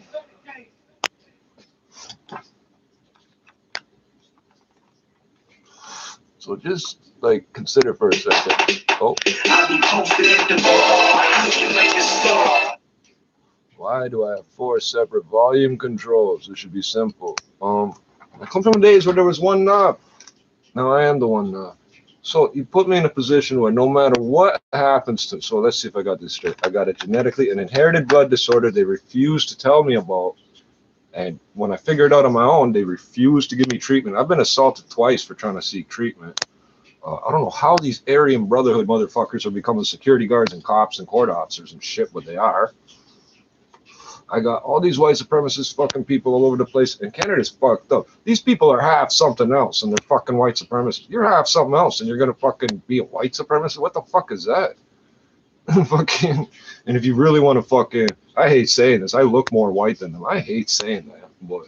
So just like consider for a second. Oh. Why do I have 4 separate volume controls? It should be simple. I come from days where there was one knob. Now I am the one knob. So you put me in a position where no matter what happens to, so let's see if I got this straight. I got a genetically an inherited blood disorder they refuse to tell me about. And when I figured it out on my own, they refused to give me treatment. I've been assaulted twice for trying to seek treatment. I don't know how these Aryan Brotherhood motherfuckers are becoming security guards and cops and court officers and shit, but they are. I got all these white supremacist fucking people all over the place, and Canada's fucked up. These people are half something else, and they're fucking white supremacists. You're half something else, and you're gonna fucking be a white supremacist? What the fuck is that? Fucking, and if you really want to fucking, I hate saying this, I look more white than them. I hate saying that, but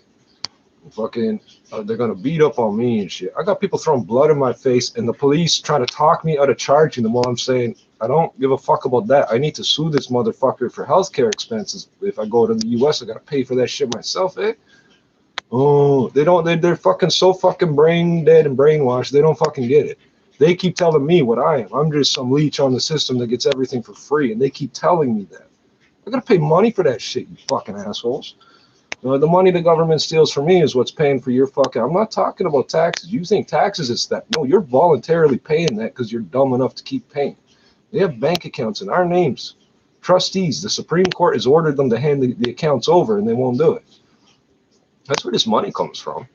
fucking, they're gonna beat up on me and shit. I got people throwing blood in my face, and the police trying to talk me out of charging them while I'm saying, I don't give a fuck about that. I need to sue this motherfucker for healthcare expenses. If I go to the US, I gotta pay for that shit myself, eh? Oh, they're fucking so fucking brain dead and brainwashed, they don't fucking get it. They keep telling me what I am. I'm just some leech on the system that gets everything for free, and they keep telling me that. I gotta pay money for that shit, you fucking assholes. The money the government steals from me is what's paying for your fucking, I'm not talking about taxes. You think taxes is that. No, you're voluntarily paying that because you're dumb enough to keep paying. They have bank accounts in our names. Trustees, the Supreme Court has ordered them to hand the accounts over, and they won't do it. That's where this money comes from.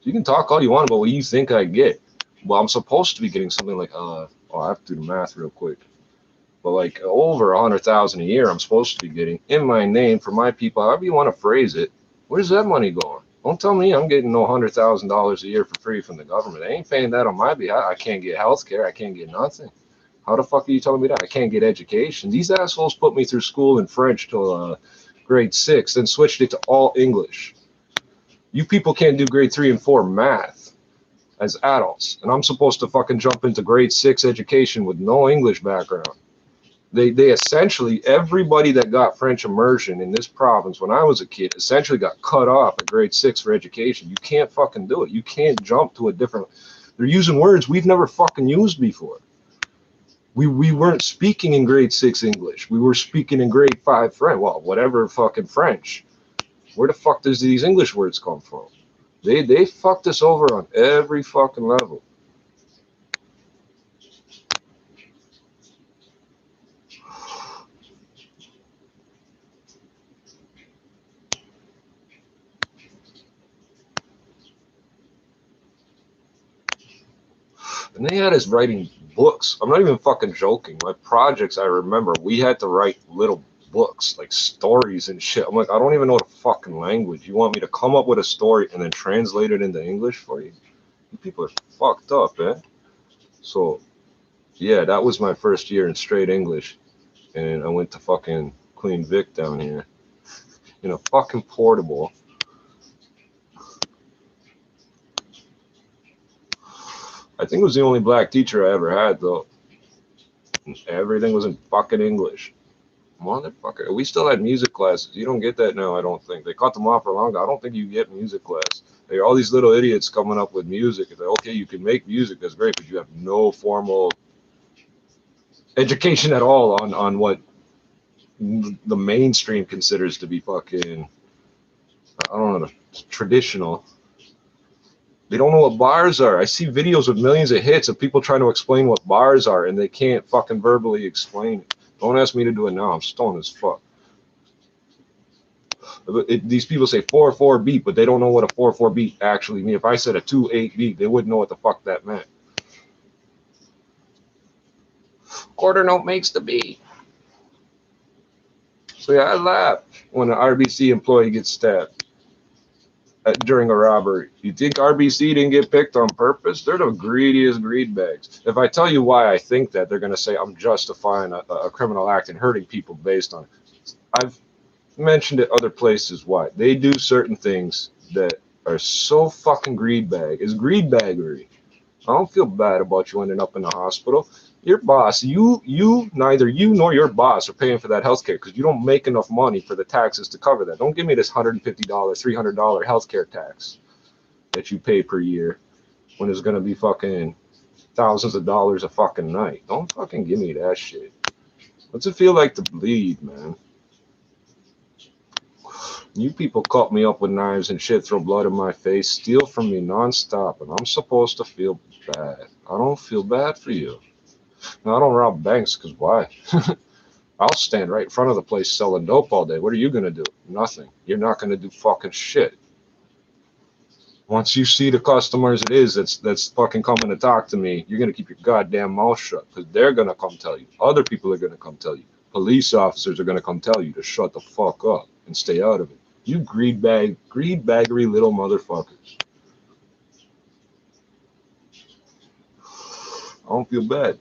You can talk all you want about what you think I get. Well, I'm supposed to be getting something like, I have to do the math real quick. But like over $100,000 a year, I'm supposed to be getting in my name for my people, however you want to phrase it. Where's that money going? Don't tell me I'm getting no $100,000 a year for free from the government. They ain't paying that on my behalf. I can't get health care. I can't get nothing. How the fuck are you telling me that? I can't get education. These assholes put me through school in French till grade 6, then switched it to all English. You people can't do grade 3 and 4 math as adults, and I'm supposed to fucking jump into grade 6 education with no English background. They essentially, everybody that got French immersion in this province when I was a kid essentially got cut off at grade 6 for education. You can't fucking do it. You can't jump to a different, they're using words we've never fucking used before. We weren't speaking in grade 6 English. We were speaking in grade 5 French. Well, whatever fucking French. Where the fuck does these English words come from? They fucked us over on every fucking level. And they had us writing books. I'm not even fucking joking. My projects, I remember, we had to write little books, like stories and shit. I'm like, I don't even know the fucking language. You want me to come up with a story and then translate it into English for you? You people are fucked up, eh? So, yeah, that was my first year in straight English. And I went to fucking Queen Vic down here in a fucking portable. I think it was the only black teacher I ever had, though. Everything was in fucking English. Motherfucker. We still had music classes. You don't get that now, I don't think. They cut them off for long ago. I don't think you get music class. There are all these little idiots coming up with music. It's like, okay, you can make music, that's great, but you have no formal education at all on what the mainstream considers to be fucking, I don't know, traditional. They don't know what bars are. I see videos with millions of hits of people trying to explain what bars are, and they can't fucking verbally explain it. Don't ask me to do it now. I'm stoned as fuck. These people say 4/4 beat, but they don't know what a 4/4 beat actually means. If I said a 2/8 beat, they wouldn't know what the fuck that meant. Quarter note makes the beat. So yeah, I laugh when an RBC employee gets stabbed during a robbery. You think RBC didn't get picked on purpose? They're the greediest greed bags. If I tell you why I think that, they're going to say I'm justifying a criminal act and hurting people based on it. I've mentioned it other places why. They do certain things that are so fucking greed bag. It's greed baggery. I don't feel bad about you ending up in the hospital. Your boss, neither you nor your boss are paying for that healthcare because you don't make enough money for the taxes to cover that. Don't give me this $150, $300 healthcare tax that you pay per year when it's going to be fucking thousands of dollars a fucking night. Don't fucking give me that shit. What's it feel like to bleed, man? You people cut me up with knives and shit, throw blood in my face, steal from me nonstop, and I'm supposed to feel bad. I don't feel bad for you. No, I don't rob banks, because why? I'll stand right in front of the place selling dope all day. What are you going to do? Nothing. You're not going to do fucking shit. Once you see the customers that's fucking coming to talk to me, you're going to keep your goddamn mouth shut, because they're going to come tell you. Other people are going to come tell you. Police officers are going to come tell you to shut the fuck up and stay out of it. You greed baggery little motherfuckers. I don't feel bad.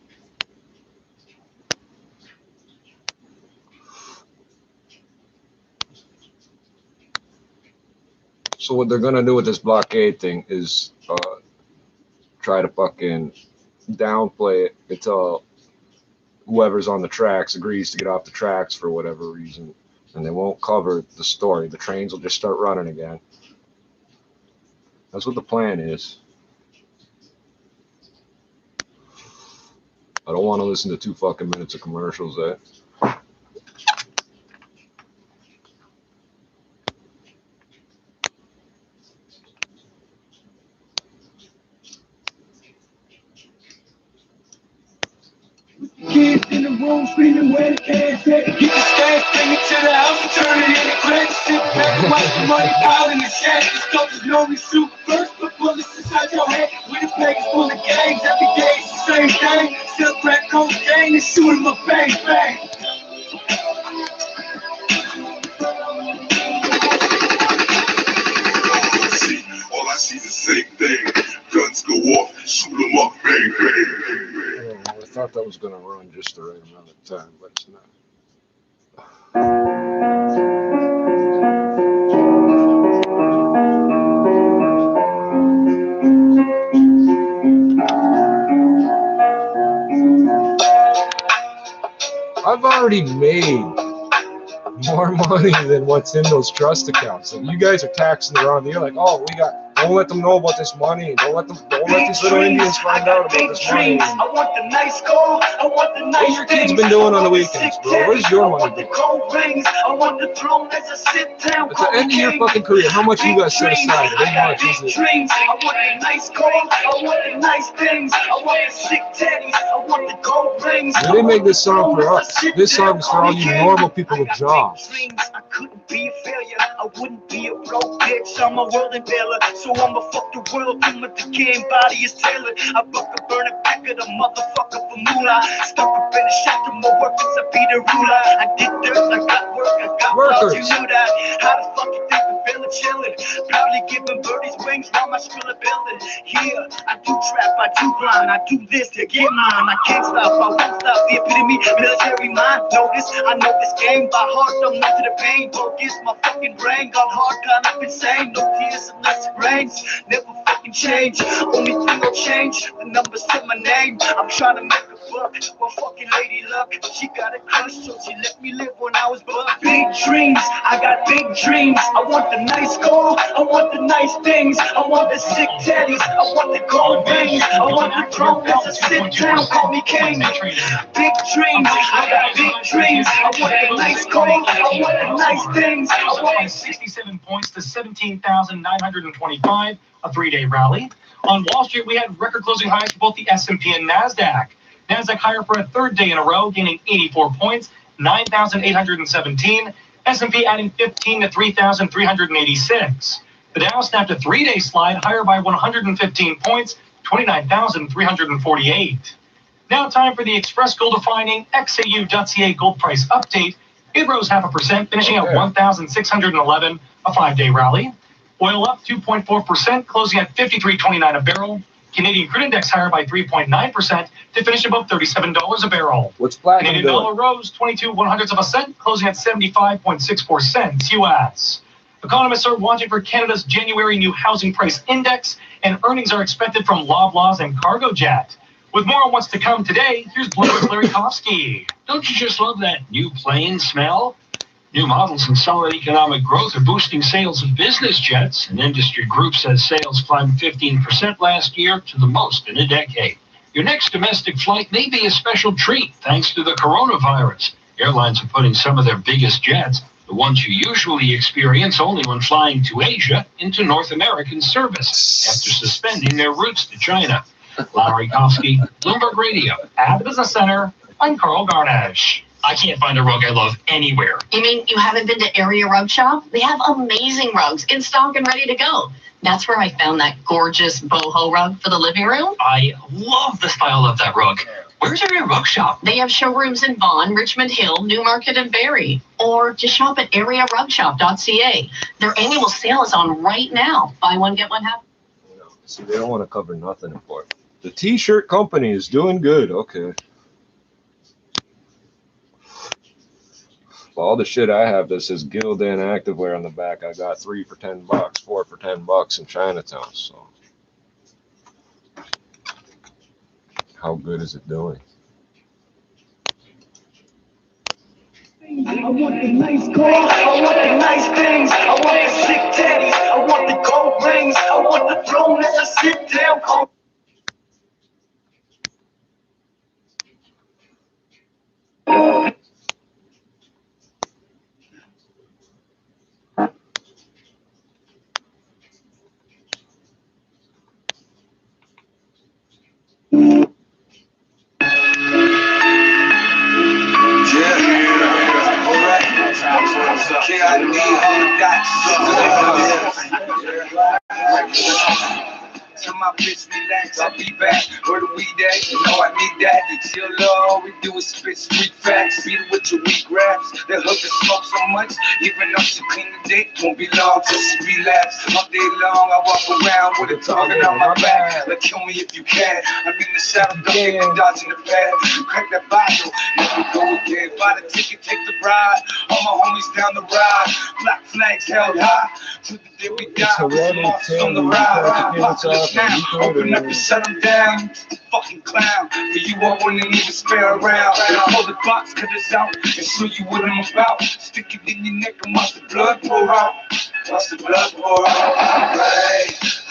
So what they're gonna do with this blockade thing is try to fucking downplay it until whoever's on the tracks agrees to get off the tracks for whatever reason, and they won't cover the story. The trains will just start running again. That's what the plan is. I don't want to listen to 2 fucking minutes of commercials, Kids in the room screaming where the kids at. Get the stash, bring it to the house and turn it into credit. Sit back and watch the money pile in the shack. The stuff is normally shoot first, but bullets inside your head. With the package full of gangs, every day it's the same thing. Still crack cocaine and shoot 'em up, bang, bang. All I see is the same thing. Guns go off, shoot 'em up, bang, bang. I thought that was gonna run just the right amount of time, but it's not. I've already made more money than what's in those trust accounts. And you guys are taxing around. You're like, oh, don't let them know about this money. Don't let these little Indians find out about this money. I want the nice gold. I want the nice What your kids been doing on the weekends, bro? Where's your money going? I want the throne as I sit down. At the end of your fucking career, how much you got set aside? How much is it? I want the nice gold. I want the nice things. I want the sick teddies. I want the gold rings. We didn't make this song for us. This song is for all you normal people with jobs. I couldn't be a failure. I wouldn't be a broke bitch. I'm a world invader. So I'ma fuck the world till my decaying body is tailored. I buck a burning back of the motherfucker for moolah. Stuck up in the shop from my workers, I be the ruler. I did dirt, I got work, I got workers. You knew that. How the fuck you think the village chillin'? Proudly giving birdies wings while my skrilla building. Here, I do trap, I do grind, I do this to get mine. I can't stop, I won't stop. The epitome, military mind. Notice, I know this game by heart. I'm numb to the pain. Focus, my fucking brain got hard, kind of insane. No tears unless it rains. Never fuck can change. Only thing will change, the numbers to my name. I'm trying to make a buck, my fucking lady luck. She got a crush, so she let me live when I was buck. Big dreams, I got big dreams. I want the nice car, I want the nice things. I want the sick teddies, I want the gold rings. I want the throne that's a sit down, call me king. Big dreams, I got big dreams. I want the nice car, I want the nice things. I want 67 points to 17,925, a 3-day rally. On Wall Street, we had record closing highs for both the S&P and NASDAQ. NASDAQ higher for a third day in a row, gaining 84 points, 9,817. S&P adding 15 to 3,386. The Dow snapped a 3-day slide higher by 115 points, 29,348. Now time for the Express Gold Refining XAU.ca gold price update. It rose 0.5%, finishing at 1,611, a 5-day rally. Oil up 2.4%, closing at $53.29 a barrel. Canadian crude index higher by 3.9% to finish above $37 a barrel. What's platinum Canadian dollar rose 22 1/100 closing at 75.64 cents US. Economists are watching for Canada's January new housing price index, and earnings are expected from Loblaws and Cargojet. With more on what's to come today, here's Bloomberg's Larry Kofsky. Don't you just love that new plane smell? New models and solid economic growth are boosting sales of business jets. An industry group says sales climbed 15% last year to the most in a decade. Your next domestic flight may be a special treat thanks to the coronavirus. Airlines are putting some of their biggest jets, the ones you usually experience only when flying to Asia, into North American service after suspending their routes to China. Larry Kofsky, Bloomberg Radio. At the Business Center, I'm Carl Garnish. I can't find a rug I love anywhere. You mean you haven't been to Area Rug Shop? They have amazing rugs in stock and ready to go. That's where I found that gorgeous boho rug for the living room. I love the style of that rug. Where's Area Rug Shop? They have showrooms in Vaughan, Richmond Hill, Newmarket, and Barrie. Or just shop at arearugshop.ca. Their annual sale is on right now. Buy one, get one half. See, they don't want to cover nothing important. The T-shirt company is doing good. Okay. All the shit I have that says Gildan Activewear on the back, I got 3 for $10, 4 for $10 in Chinatown. So, how good is it doing? I want the nice car, I want the nice things, I want the sick teddies, I want the gold rings, I want the throne that's a sit down, call. Tell my bitch relax, I'll be back. Where the weed at? You know I need that. Chill low, all we do is spit street facts. Beat it with your weak raps. That hook and smoke so much, even though she clean the dick, won't be long till she relapse. All day long, I walk around with a target on my back. Like, kill me if you can. I'm in the shadow, ducking and dodging the pad. Crack that bottle, let me go again. Buy the ticket, take the ride. All my homies down the ride. Black flags held high. To the day we die, monsters on the ride. Apocalypse now, open up and shut them down. Fucking clown, for you I wouldn't even spare around. Pull the box, cut this out, and show you what I'm about. Stick it in your neck and watch the blood pour out. Watch the blood pour out.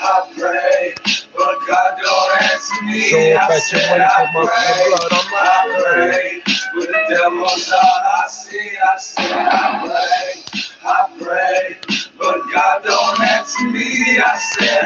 I pray, but God don't answer me. I said I pray, with the devil's heart I see. I said I pray, but God don't answer me. I said I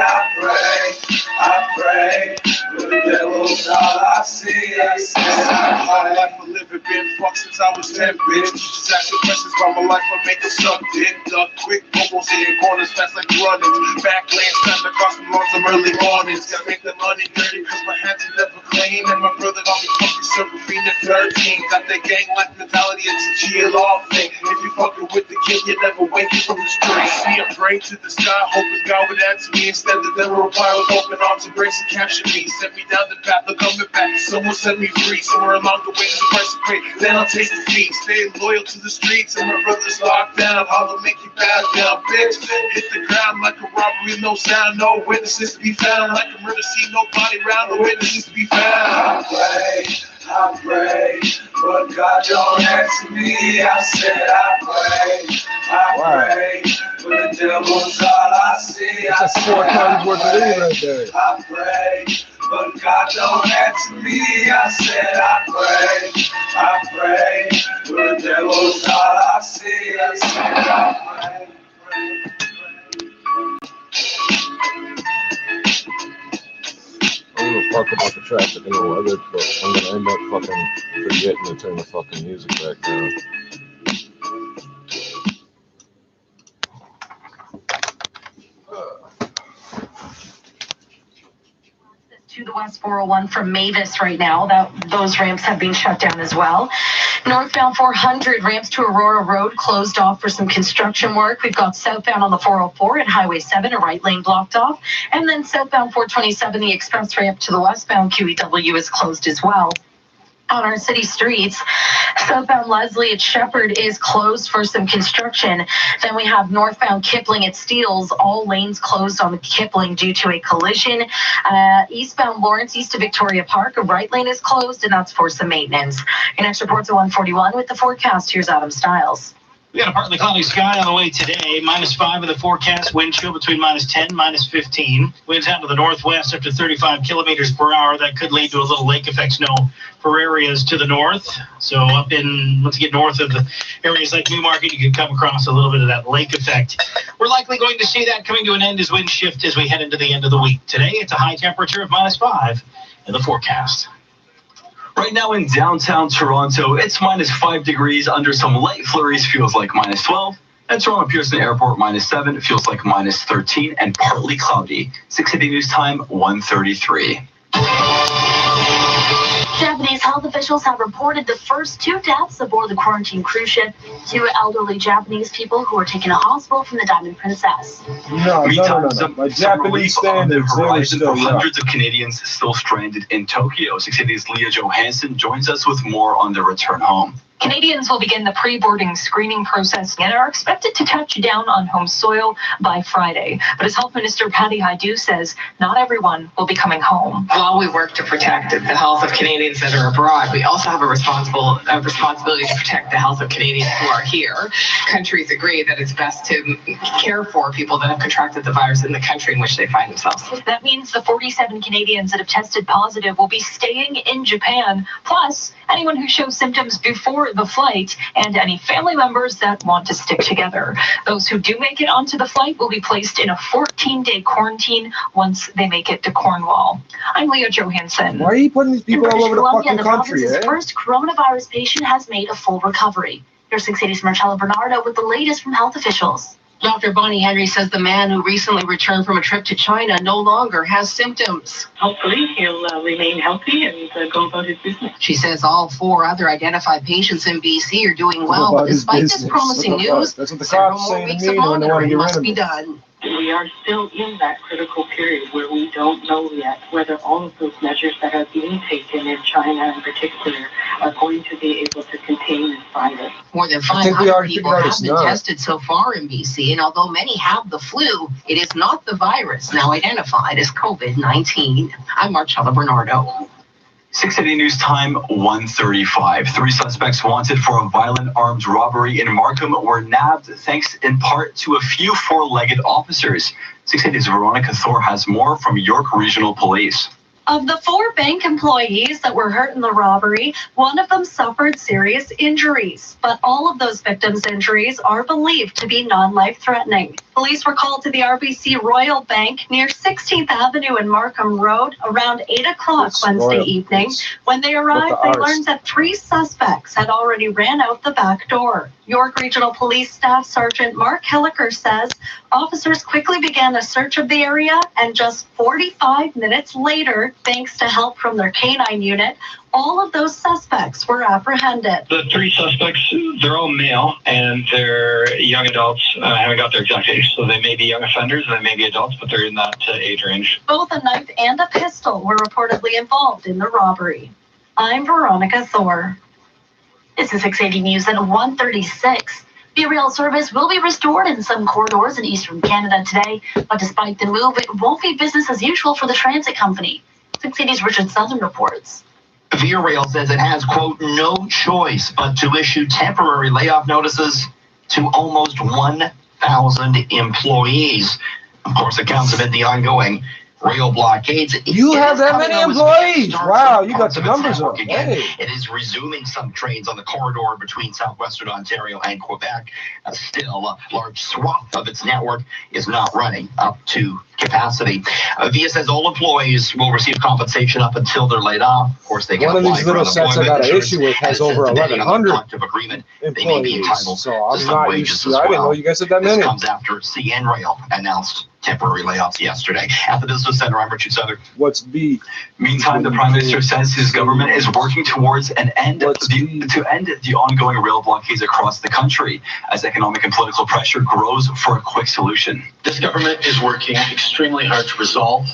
pray, with the devil's heart I see. I said my life a living been fucked since I was 10, bitch. Just ask your questions about my life, I make a sub dick. Duck quick, bubbles in corners fast like running. Backlands, fast across the lawns of early mornings. Gotta make the money dirty, cause my hands are never clean. And my brother don't be fucking circle being at 13. Got that gang-like mentality, it's a GLR thing. If you fucking with the kid, you never wake up from the street. See, I pray to the sky, hoping God would answer me. Instead, the devil replied with open arms, embrace and capture me. Set me down the path of coming back. Someone set me free. Somewhere along the way, the price of pay. Then I'll take the fee. Staying loyal to the streets, and my brothers locked down. Holla, make you bow down, bitch. Hit the ground like a robbery, no sound, no witnesses to be found. Like a murder scene, nobody round, no witnesses to be found. I pray, but God don't answer me. I said I pray, but the devil's all I see. That's 4 times worth of weed right there. I pray, but God don't answer me. I said I pray, but the devil's all I see. I said I pray. I don't give a fuck about the traffic and the weather, but I'm gonna end up fucking forgetting to turn the fucking music back down. To the West 401 from Mavis right now. Those ramps have been shut down as well. Northbound 400 ramps to Aurora Road closed off for some construction work. We've got southbound on the 404 and Highway 7, a right lane blocked off. And then southbound 427, the express ramp to the westbound QEW is closed as well. On our city streets, southbound Leslie at Shepherd is closed for some construction. Then we have northbound Kipling at Steeles, all lanes closed on Kipling due to a collision. Eastbound Lawrence, east of Victoria Park, a right lane is closed, and that's for some maintenance. Your next report's at 141 with the forecast. Here's Adam Stiles. We got a partly cloudy sky on the way today. -5 in the forecast. Wind chill between -10, -15. Winds out to the northwest up to 35 kilometers per hour. That could lead to a little lake effect snow for areas to the north. So up in, once you get north of the areas like Newmarket, you could come across a little bit of that lake effect. We're likely going to see that coming to an end as winds shift as we head into the end of the week. Today, it's a high temperature of -5 in the forecast. Right now in downtown Toronto, it's -5 degrees under some light flurries, feels like -12. At Toronto Pearson Airport, -7, feels like -13 and partly cloudy. 680 News Time, 1:33. Japanese health officials have reported the first 2 deaths aboard the quarantine cruise ship. 2 elderly Japanese people who were taken to hospital from the Diamond Princess. No. My Japanese standards, horizon for hundreds of Canadians still stranded in Tokyo. 680's Leah Johansson joins us with more on their return home. Canadians will begin the pre-boarding screening process and are expected to touch down on home soil by Friday. But as Health Minister Patty Hajdu says, not everyone will be coming home. While we work to protect the health of Canadians that are abroad, we also have a responsibility to protect the health of Canadians who are here. Countries agree that it's best to care for people that have contracted the virus in the country in which they find themselves. That means the 47 Canadians that have tested positive will be staying in Japan, plus anyone who shows symptoms before the flight and any family members that want to stick together. Those who do make it onto the flight will be placed in a 14-day quarantine once they make it to Cornwall. I'm Leah Johansson. Why are you putting these people all over the fucking country, The first coronavirus patient has made a full recovery. Here's 680's Marcella Bernardo with the latest from health officials. Dr. Bonnie Henry says the man who recently returned from a trip to China no longer has symptoms. Hopefully he'll remain healthy and go about his business. She says all 4 other identified patients in BC are doing well, but despite this promising news, that's what the several cops more say weeks to of me when they want to monitoring get rid must of be me. done. We are still in that critical period where we don't know yet whether all of those measures that are being taken in China in particular are going to be able to contain this virus. More than 500 people have been tested so far in BC, and although many have the flu, it is not the virus now identified as COVID-19. I'm Marcella Bernardo. 680 News Time, 1:35. 3 suspects wanted for a violent armed robbery in Markham were nabbed thanks in part to a few 4-legged officers. 680's Veronica Thor has more from York Regional Police. Of the 4 bank employees that were hurt in the robbery, one of them suffered serious injuries, but all of those victims' injuries are believed to be non-life-threatening. Police were called to the RBC Royal Bank near 16th Avenue and Markham Road around 8 o'clock Wednesday evening. When they arrived, they learned that 3 suspects had already ran out the back door. York Regional Police Staff Sergeant Mark Hilliker says officers quickly began a search of the area, and just 45 minutes later, thanks to help from their canine unit, All of those suspects were apprehended. The 3 suspects, they're all male, and they're young adults. I haven't got their exact age, so they may be young offenders, and they may be adults, but they're in that age range. Both a knife and a pistol were reportedly involved in the robbery. I'm Veronica Thor. This is 680 News at 1:36. BeRail service will be restored in some corridors in eastern Canada today, but despite the move, it won't be business as usual for the transit company. 680's Richard Southern reports. Via Rail says it has, quote, no choice but to issue temporary layoff notices to almost 1,000 employees. Of course, it comes amid the ongoing rail blockades. You have that many employees? Wow, you got the numbers up. Hey. It is resuming some trains on the corridor between southwestern Ontario and Quebec. Still, a large swath of its network is not running up to capacity. Via says all employees will receive compensation up until they're laid off. Of course, they can one of apply these for little sets I got an issue with has over 1,100 they may be entitled so I'm to not some used wages to. as I didn't know well. you guys had that many. This comes after CN Rail announced temporary layoffs yesterday. At the Business Center, I'm Richard Southern. What's B? Meantime, the Prime Minister says his government is working towards an end to end the ongoing rail blockades across the country as economic and political pressure grows for a quick solution. This government is working extremely hard to resolve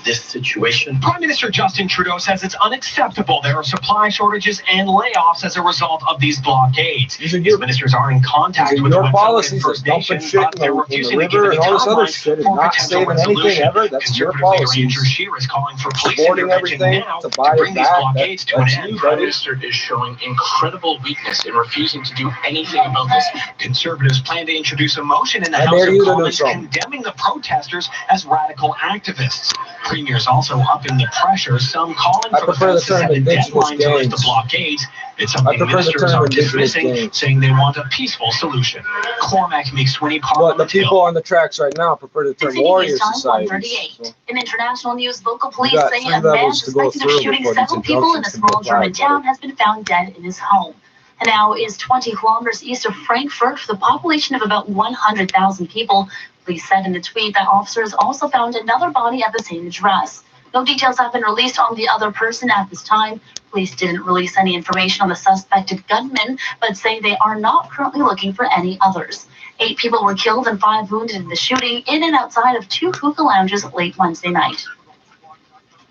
this situation. Prime Minister Justin Trudeau says it's unacceptable there are supply shortages and layoffs as a result of these blockades. His ministers are in contact with the Wet'suwet'en First Nation, but they're refusing to give any timeline for potential resolution. Conservative leader Andrew Scheer is calling for police intervention now to bring these blockades to an end. The Prime Minister is showing incredible weakness in refusing to do anything about this. Conservatives plan to introduce a motion in the House of Commons condemning the protesters as radical activists. Premier's also upping the pressure, some calling for the Feds to set a deadline to lift the blockades. It's something ministers are dismissing, saying they want a peaceful solution. Cormac McSweeney, But the people on the tracks right now prefer the term warrior society. In international news, local police got say 3 a man levels to go suspected of through shooting before several these people in a injunctions can small be German applied. town has been found dead in his home. Hanau is 20 kilometers east of Frankfurt with a population of about 100,000 people. Police said in a tweet that officers also found another body at the same address. No details have been released on the other person at this time. Police didn't release any information on the suspected gunman, but say they are not currently looking for any others. 8 people were killed and 5 wounded in the shooting in and outside of 2 hookah lounges late Wednesday night.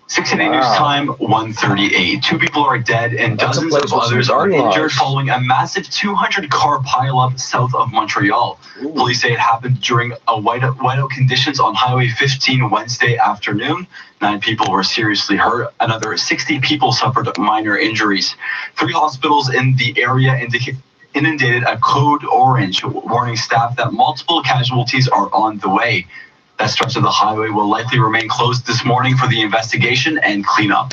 680 News Time, 1:38. 2 people are dead and dozens of others are injured following a massive 200-car pileup south of Montreal. Police say it happened during a whiteout conditions on Highway 15 Wednesday afternoon. 9 people were seriously hurt. Another 60 people suffered minor injuries. 3 hospitals in the area inundated a code orange, warning staff that multiple casualties are on the way. That stretch of the highway will likely remain closed this morning for the investigation and cleanup.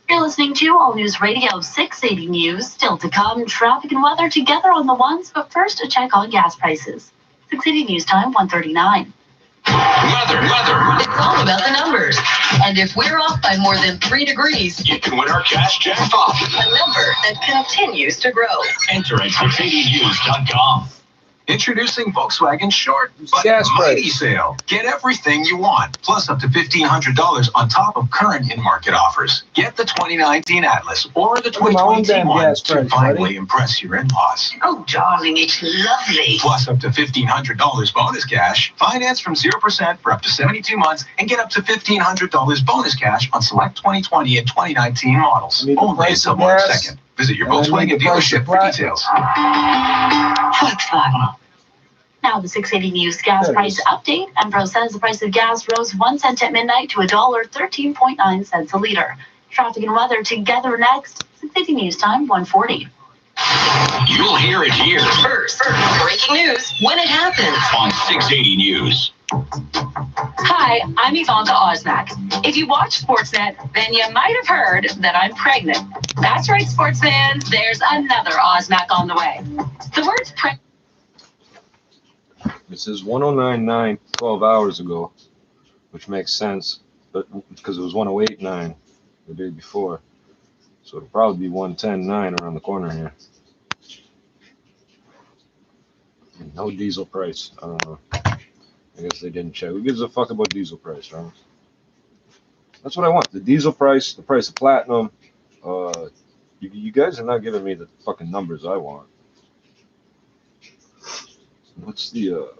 You're listening to All News Radio 680 News. Still to come, traffic and weather together on the ones, but first a check on gas prices. 680 News Time, 1:39. Weather. It's all about the numbers. And if we're off by more than 3 degrees, you can win our cash jackpot. A number that continues to grow. Enter at 680news.com. Introducing Volkswagen Short but Mighty Sale. Get everything you want, plus up to $1,500 on top of current in-market offers. Get the 2019 Atlas or the 2021 to finally impress your in-laws. Oh, darling, it's lovely. Plus up to $1,500 bonus cash. Finance from 0% for up to 72 months and get up to $1,500 bonus cash on select 2020 and 2019 models. Only until March 2nd. Visit your Volkswagen dealership for details. Volkswagen. Now the 680 News gas price update. Enpro says the price of gas rose 1 cent at midnight to $1.13.9 cents a liter. Traffic and weather together next. 680 News Time, 1:40. You'll hear it here first. Breaking news when it happens on 680 News. Hi, I'm Ivanka Osmak. If you watch Sportsnet, then you might have heard that I'm pregnant. That's right, sports fans, there's another Osmak on the way. The word's pregnant. This is 109.9 12 hours ago, which makes sense, but because it was 108.9 the day before. So it'll probably be 110.9 around the corner here. And no diesel price. I don't know. I guess they didn't check. Who gives a fuck about diesel price, right? That's what I want. The diesel price, the price of platinum, You guys are not giving me the fucking numbers I want. What's the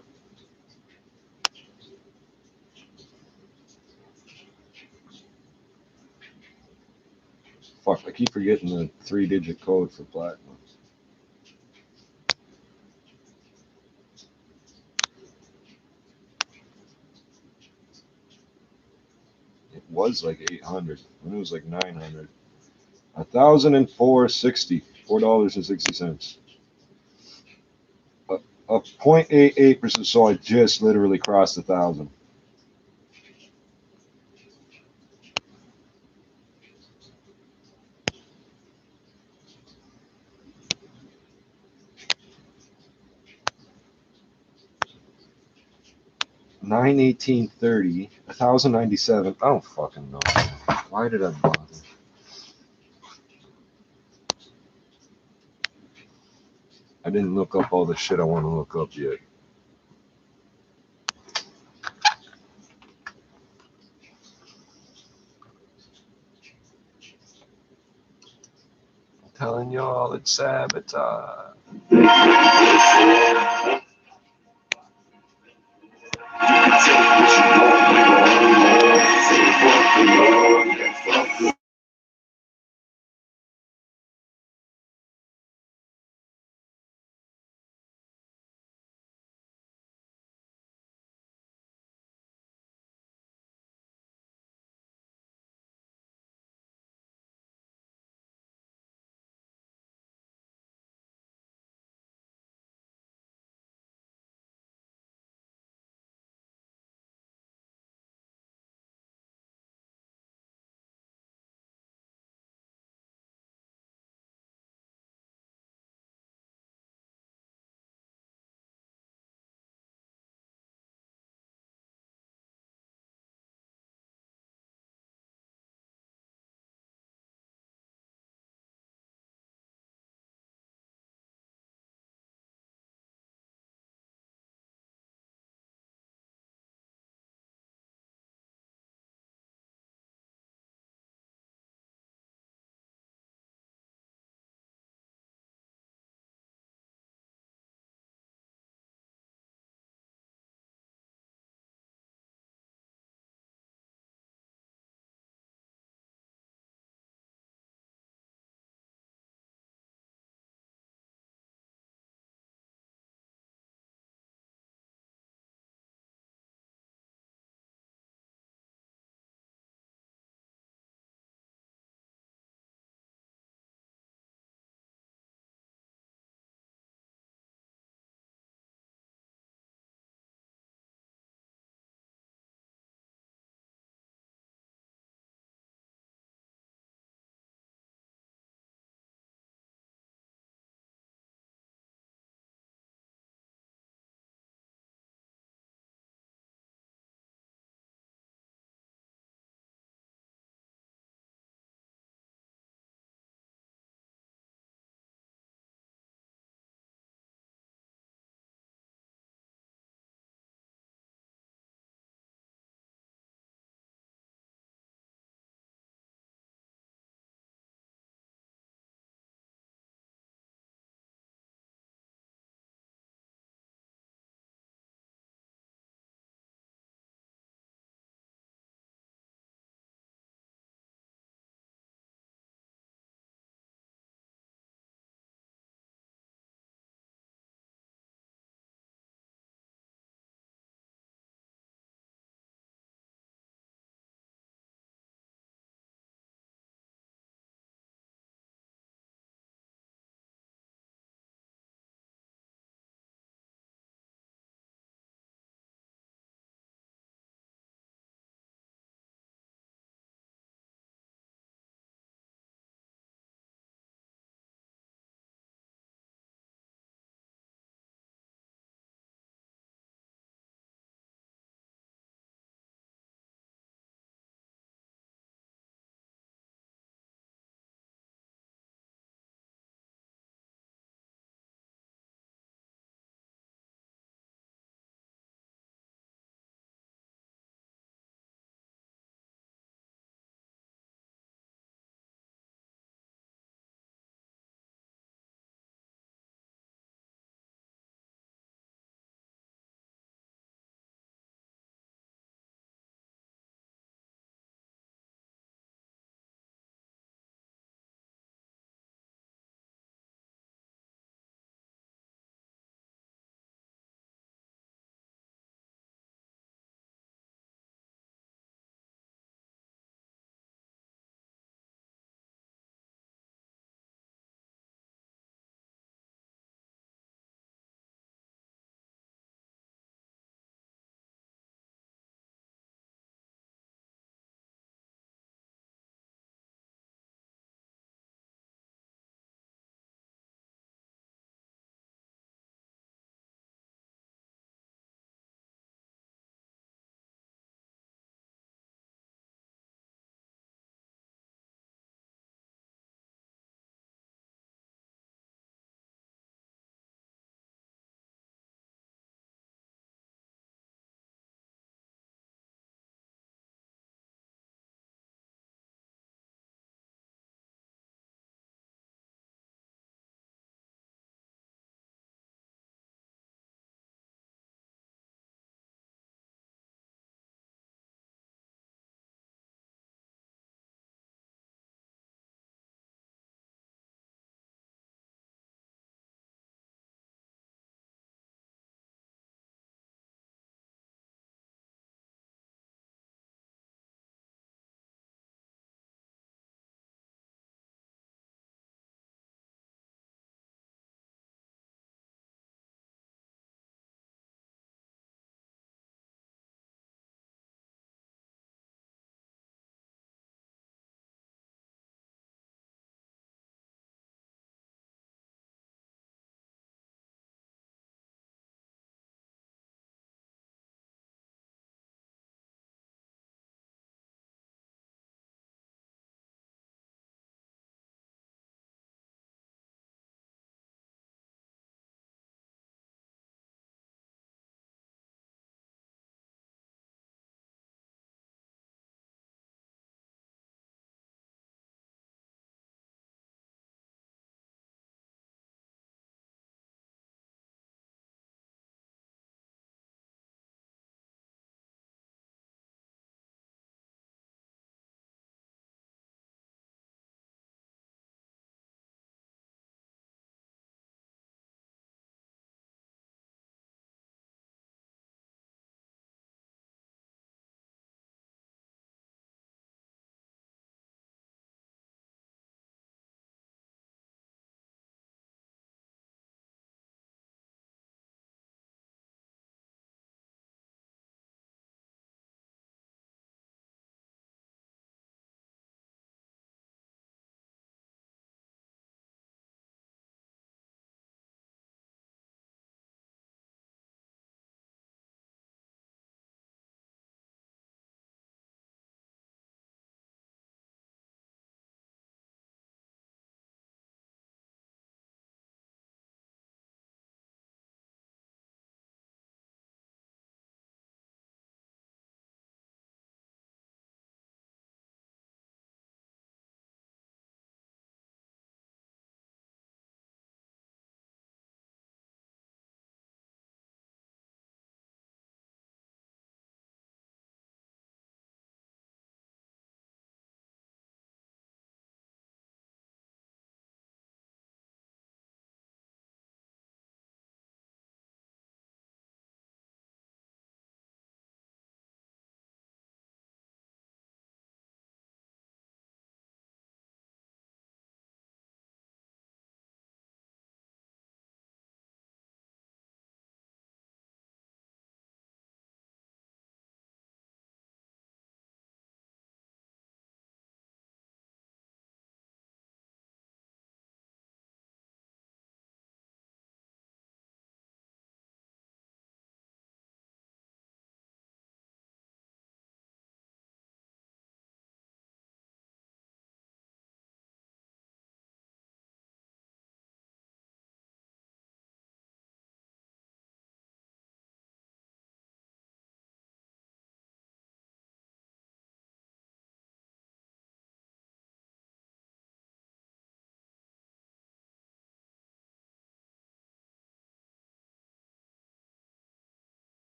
fuck? I keep forgetting the 3-digit code for platinum. It was like 800, and it was like 900. 1,004.60, $4.60. A 0.88%. So I just literally crossed 1,000. $918.30, 1,097. I don't fucking know. Why did I bother? I didn't look up all the shit I want to look up yet. I'm telling y'all, it's sabotage.